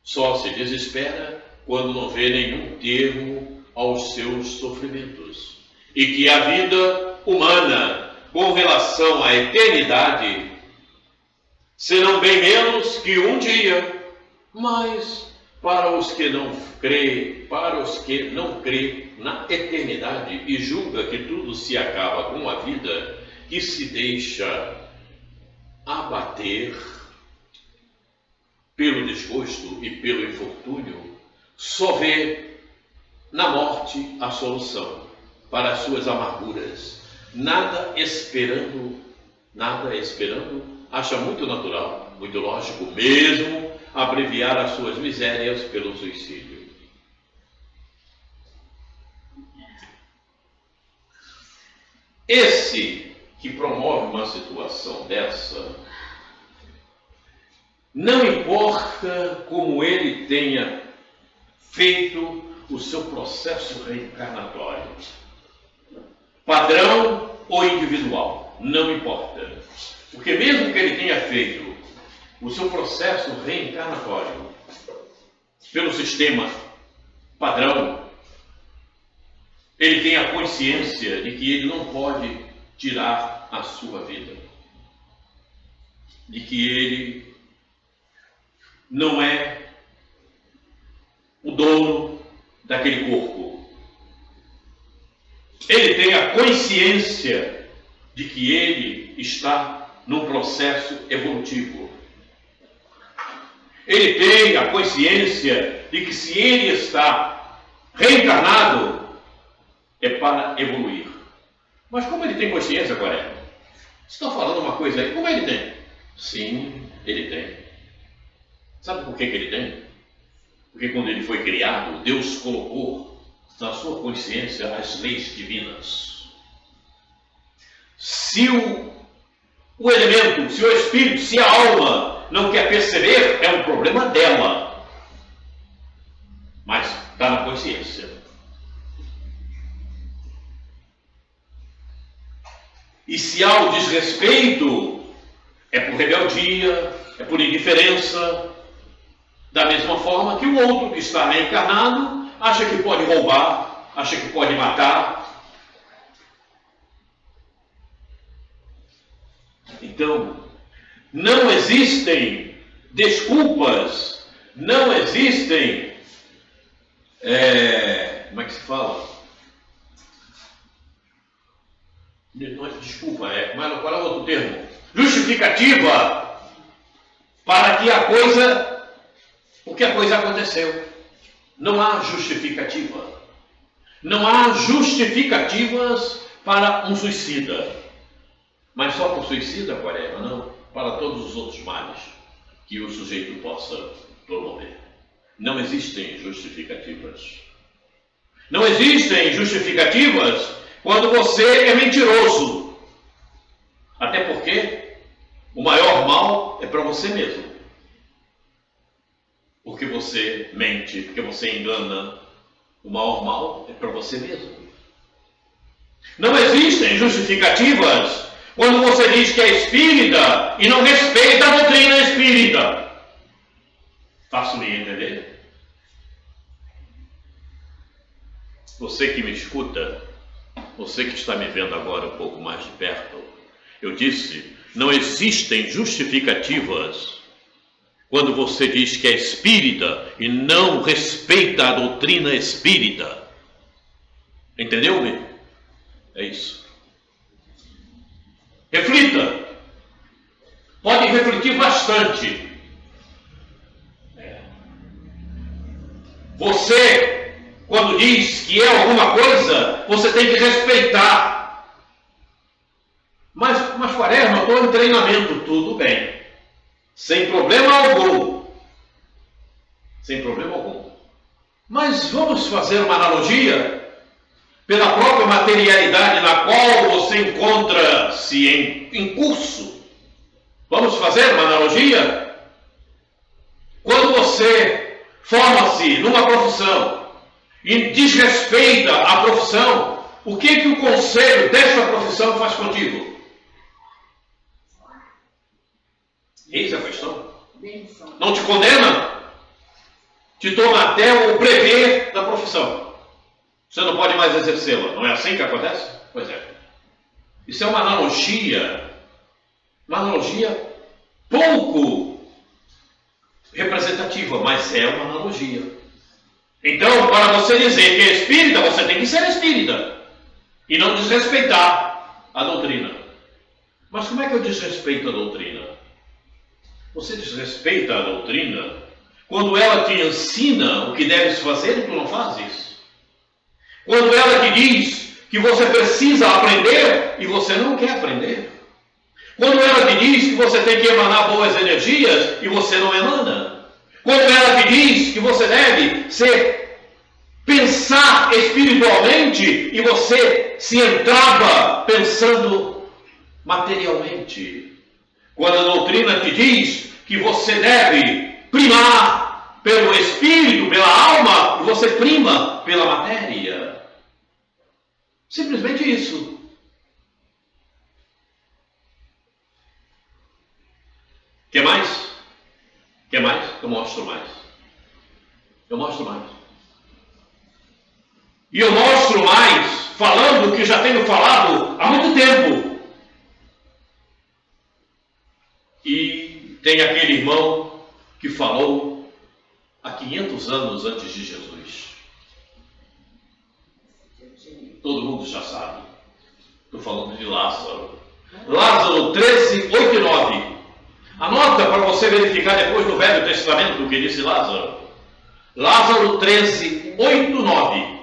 Só se desespera quando não vê nenhum termo aos seus sofrimentos, e que a vida humana, com relação à eternidade, serão bem menos que um dia, mas para os que não crê na eternidade e julga que tudo se acaba com a vida, que se deixa abater pelo desgosto e pelo infortúnio, só vê na morte a solução para as suas amarguras, nada esperando, acha muito natural, muito lógico mesmo, abreviar as suas misérias pelo suicídio. Esse que promove uma situação dessa, não importa como ele tenha feito o seu processo reencarnatório, padrão ou individual, não importa. Porque mesmo que ele tenha feito o seu processo reencarnatório pelo sistema padrão, ele tem a consciência de que ele não pode tirar a sua vida, de que ele não é o dono daquele corpo. Ele tem a consciência de que ele está num processo evolutivo. Ele tem a consciência de que se ele está reencarnado, é para evoluir. Mas como ele tem consciência, Quaresma? Você está falando uma coisa aí, como ele tem? Sim, ele tem. Sabe por que ele tem? Porque quando ele foi criado, Deus colocou na sua consciência as leis divinas. Se o elemento, se o espírito, se a alma não quer perceber, é um problema dela. Mas está na consciência. E se há o desrespeito, é por rebeldia, é por indiferença, da mesma forma que o outro que está reencarnado acha que pode roubar, acha que pode matar. Então, não existem desculpas, não existem, como é que se fala? Desculpa, qual é o outro termo? Justificativa para que a coisa, porque a coisa aconteceu. Não há justificativa. Não há justificativas para um suicida. Mas só para o suicida, Quaresma, não. Para todos os outros males que o sujeito possa promover. Não existem justificativas. Não existem justificativas quando você é mentiroso. Até porque o maior mal é para você mesmo. Porque você mente, porque você engana. O maior mal é para você mesmo. Não existem justificativas quando você diz que é espírita e não respeita a doutrina espírita. Faço-me entender? Você que me escuta, você que está me vendo agora um pouco mais de perto, eu disse, não existem justificativas quando você diz que é espírita e não respeita a doutrina espírita. Entendeu-me? É isso. Reflita. Pode refletir bastante. Você, quando diz que é alguma coisa, você tem que respeitar. Mas Quaresma, eu estou em treinamento, tudo bem. Sem problema algum. Sem problema algum. Mas vamos fazer uma analogia pela própria materialidade na qual você encontra-se em curso. Vamos fazer uma analogia? Quando você forma-se numa profissão e desrespeita a profissão, o que o conselho desta profissão faz contigo? Eis a questão. Não te condena? Te toma até o brevet da profissão. Você não pode mais exercê-la. Não é assim que acontece? Pois é. Isso é uma analogia pouco representativa, mas é uma analogia. Então, para você dizer que é espírita, você tem que ser espírita e não desrespeitar a doutrina. Mas como é que eu desrespeito a doutrina? Você desrespeita a doutrina quando ela te ensina o que deves fazer e tu não fazes. Quando ela te diz que você precisa aprender e você não quer aprender. Quando ela te diz que você tem que emanar boas energias e você não emana. Quando ela te diz que você deve pensar espiritualmente e você se entrava pensando materialmente. Quando a doutrina te diz que você deve primar pelo espírito, pela alma, e você prima pela matéria. Simplesmente isso. Quer mais? Quer mais? Eu mostro mais. E eu mostro mais falando o que já tenho falado há muito tempo. E tem aquele irmão que falou há 500 anos antes de Jesus. Todo mundo já sabe. Estou falando de Lázaro. Lázaro 13, 8 e 9. Anota para você verificar depois no Velho Testamento o que disse Lázaro. Lázaro 13, 8 e 9.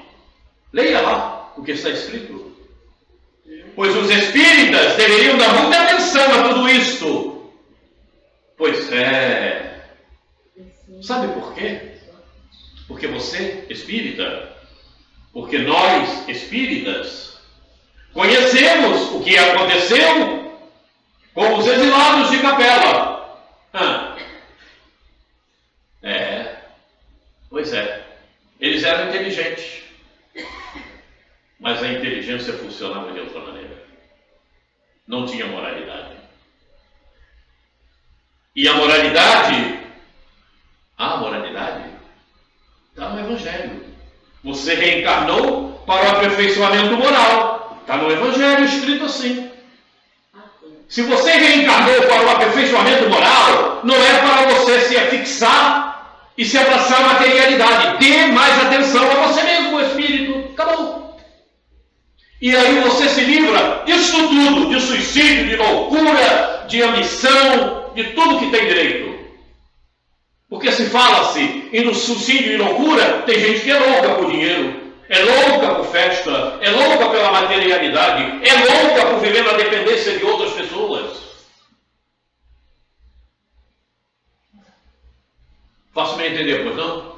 Leia lá o que está escrito. Pois os espíritas deveriam dar muita atenção a tudo isto. Pois é. Sabe por quê? Porque você, espírita, porque nós, espíritas, conhecemos o que aconteceu com os exilados de Capela. Pois é. Eles eram inteligentes, mas a inteligência funcionava de outra maneira. Não tinha moralidade. E a moralidade está no Evangelho. Você reencarnou para o aperfeiçoamento moral. Está no Evangelho escrito assim. Se você reencarnou para o aperfeiçoamento moral, não é para você se afixar e se abraçar a materialidade. Dê mais atenção a você mesmo, o espírito. Acabou. E aí você se livra disso tudo, de suicídio, de loucura, de ambição, de tudo que tem direito. Porque se fala-se em suicídio e loucura, tem gente que é louca por dinheiro, é louca por festa, é louca pela materialidade, é louca por viver na dependência de outras pessoas. Faço-me entender, pois não?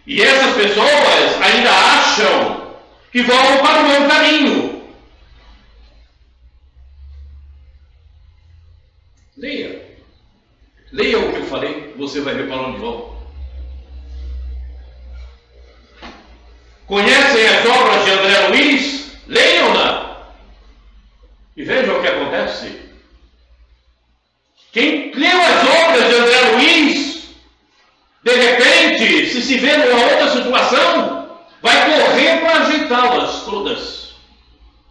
E essas pessoas ainda acham que vão para o meu caminho. Leia o que eu falei, você vai ver para onde vão. Conhecem as obras de André Luiz? Leiam-na e vejam o que acontece. Quem leu as obras de André Luiz, de elas todas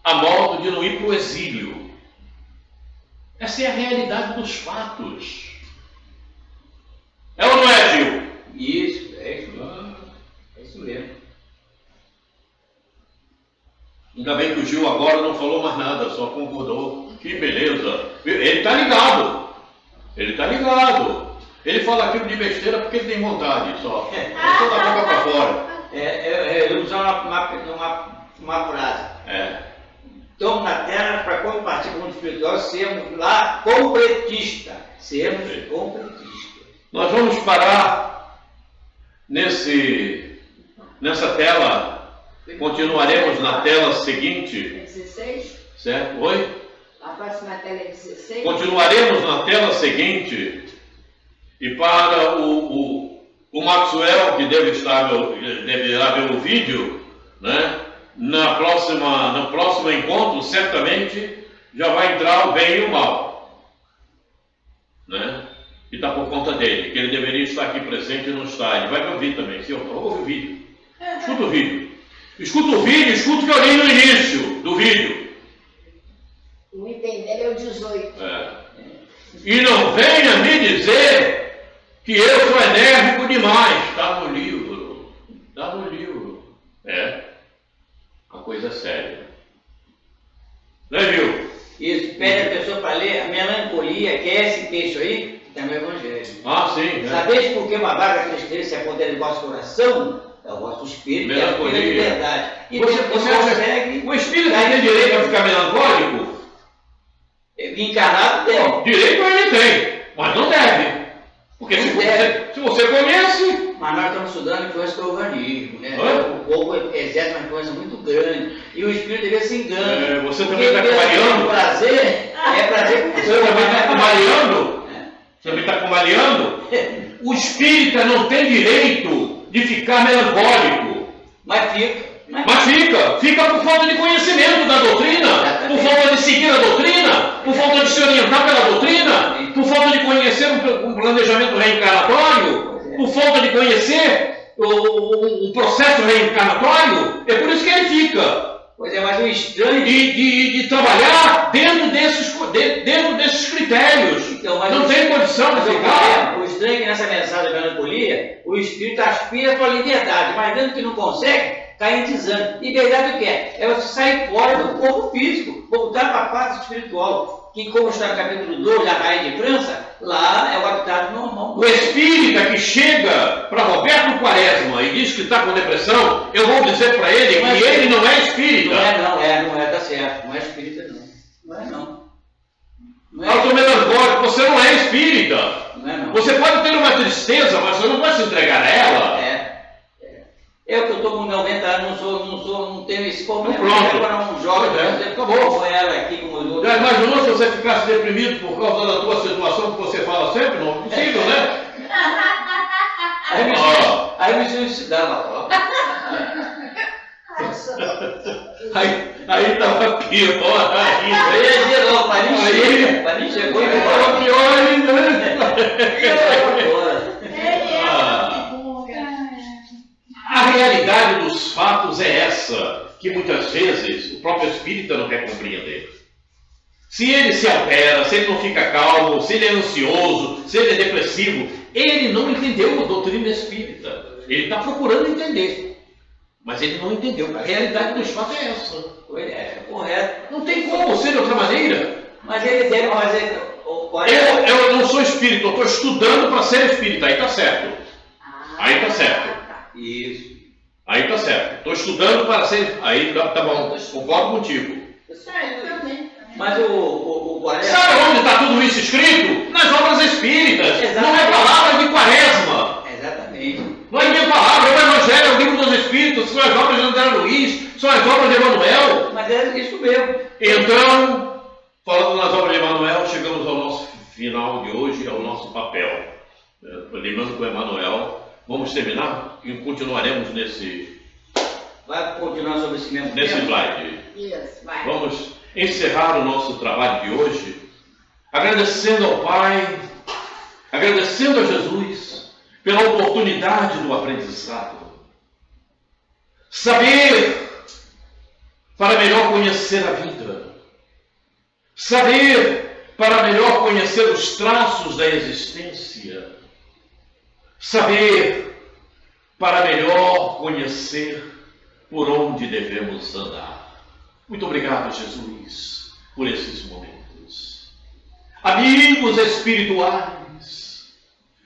a modo de não ir para o exílio. Essa é a realidade dos fatos. É ou não é, Gil? Isso, é isso mesmo. É isso mesmo. Ainda bem que o Gil agora não falou mais nada, só concordou. Que beleza. Ele está ligado. Ele está ligado. Ele fala aquilo de besteira porque ele tem vontade só. Ele só da boca para fora. Eu vou usar uma frase. Estamos na Terra para compartilhar com o mundo espiritual, sermos lá completistas. Sermos completistas. Nós vamos parar nessa tela. Continuaremos na tela seguinte. 16? Certo? Oi? A próxima tela é 16? Continuaremos na tela seguinte. E para o Maxwell, que deverá ver o vídeo, né? No próximo encontro, certamente já vai entrar o bem e o mal, né? E está por conta dele, que ele deveria estar aqui presente e não está. Ele vai me ouvir também. Se eu ouve o vídeo, escuta o vídeo. Escuta o vídeo, escuta o que eu li no início do vídeo. O item dele é o 18. E não venha me dizer que eu sou enérgico demais. Está no livro. Está no livro. A coisa é séria. Né, viu? Isso, pede a pessoa para ler a melancolia, que é esse texto aí, que está no Evangelho. Ah, sim. Sabeis por que uma vaga tristeza se apodera em vosso coração? É o vosso espírito, é a pura liberdade. E você consegue. O espírito tem direito a ficar melancólico? Encarnado tem. Direito ele tem, mas não deve. Porque se você conhece. Mas nós estamos estudando influência do organismo, né? O corpo exerce uma influência muito grande. E o espírito deve se engana. Você também está cambaleando? Prazer é prazer com você também está cambaleando? Você também está cambaleando? O espírita não tem direito de ficar melancólico. Mas fica. Fica por falta de conhecimento da doutrina, por falta de seguir a doutrina, por falta de se orientar pela doutrina, por falta de conhecer um planejamento reencarnatório, por falta de conhecer o processo reencarnatório. É por isso que ele fica. Pois é, mas o estranho de trabalhar dentro desses critérios. Então, não tem condição de ficar. O estranho é que nessa mensagem da melancolia, o espírito aspira para a liberdade, mas dentro que não consegue, cai em desânimo. Liberdade o que é? É você sair fora do corpo físico, voltar para a parte espiritual. Que, como está no capítulo 2 da Rainha de França, lá é o habitat normal. O espírita que chega para Roberto Quaresma e diz que está com depressão, eu vou dizer para ele que ele não é espírita. Não é, tá certo. Não é espírita, não. Não é, não. Eu estou melancólico, você não é espírita. Não é, não. Você pode ter uma tristeza, mas você não vai se entregar a ela. Eu que estou com 90 anos, não tenho esse problema. Pronto. Agora um jovem, acabou. Com ela aqui, como os outros. Já imaginou se você ficasse deprimido por causa da tua situação que você fala sempre? Não é possível, né? Aí me suicidava. Aí estava pior ainda. Aí chegou e estava pior ainda. A realidade dos fatos é essa, que muitas vezes o próprio espírita não quer compreender. Se ele se altera, se ele não fica calmo, se ele é ansioso, se ele é depressivo, ele não entendeu a doutrina espírita. Ele está procurando entender, mas ele não entendeu. A realidade dos fatos é essa. É correto. Não tem como ser de outra maneira. Mas ele deve fazer. Eu não sou espírita, eu estou estudando para ser espírita. Aí está certo. Aí está certo. Isso. Aí está certo. Estou estudando para ser. Aí tá bom. Concordo contigo. Mas o Quaresma. Sabe onde está tudo isso escrito? Nas obras espíritas. Exatamente. Não é palavra de Quaresma. Exatamente. Não é minha palavra, é o Evangelho, é o livro dos Espíritos, são as obras de André Luiz, são as obras de Emmanuel. Mas é isso mesmo. Então, falando nas obras de Emmanuel, chegamos ao nosso final de hoje, ao nosso papel. Lembrando com o Emmanuel, vamos terminar e continuaremos nesse Vai continuar sobre esse mesmo nesse tema? slide. Isso, vai. Vamos encerrar o nosso trabalho de hoje, agradecendo ao Pai, agradecendo a Jesus pela oportunidade do aprendizado. Saber para melhor conhecer a vida. Saber para melhor conhecer os traços da existência. Saber para melhor conhecer por onde devemos andar. Muito obrigado, Jesus, por esses momentos. Amigos espirituais,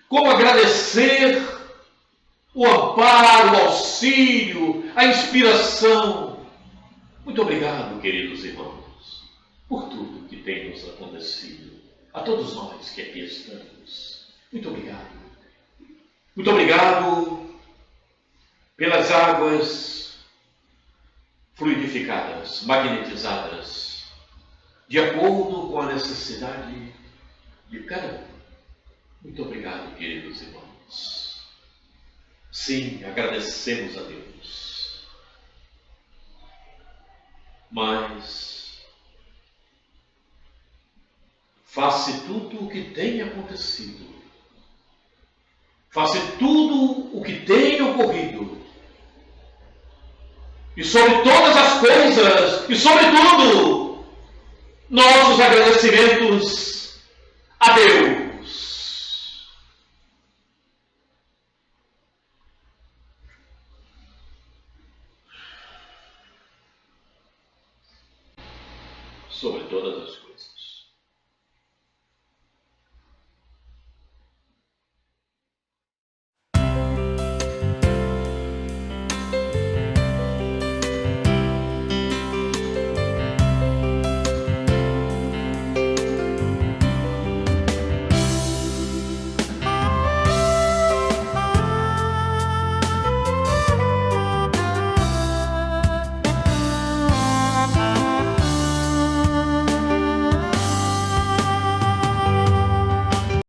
como agradecer o amparo, o auxílio, a inspiração. Muito obrigado, queridos irmãos, por tudo que tem nos acontecido. A todos nós que aqui estamos. Muito obrigado. Muito obrigado pelas águas fluidificadas, magnetizadas, de acordo com a necessidade de cada um. Muito obrigado, queridos irmãos. Sim, agradecemos a Deus. Mas, face tudo o que tem acontecido, face tudo o que tem ocorrido, e sobre todas as coisas, e sobre tudo, nossos agradecimentos a Deus. Sobre todas as coisas.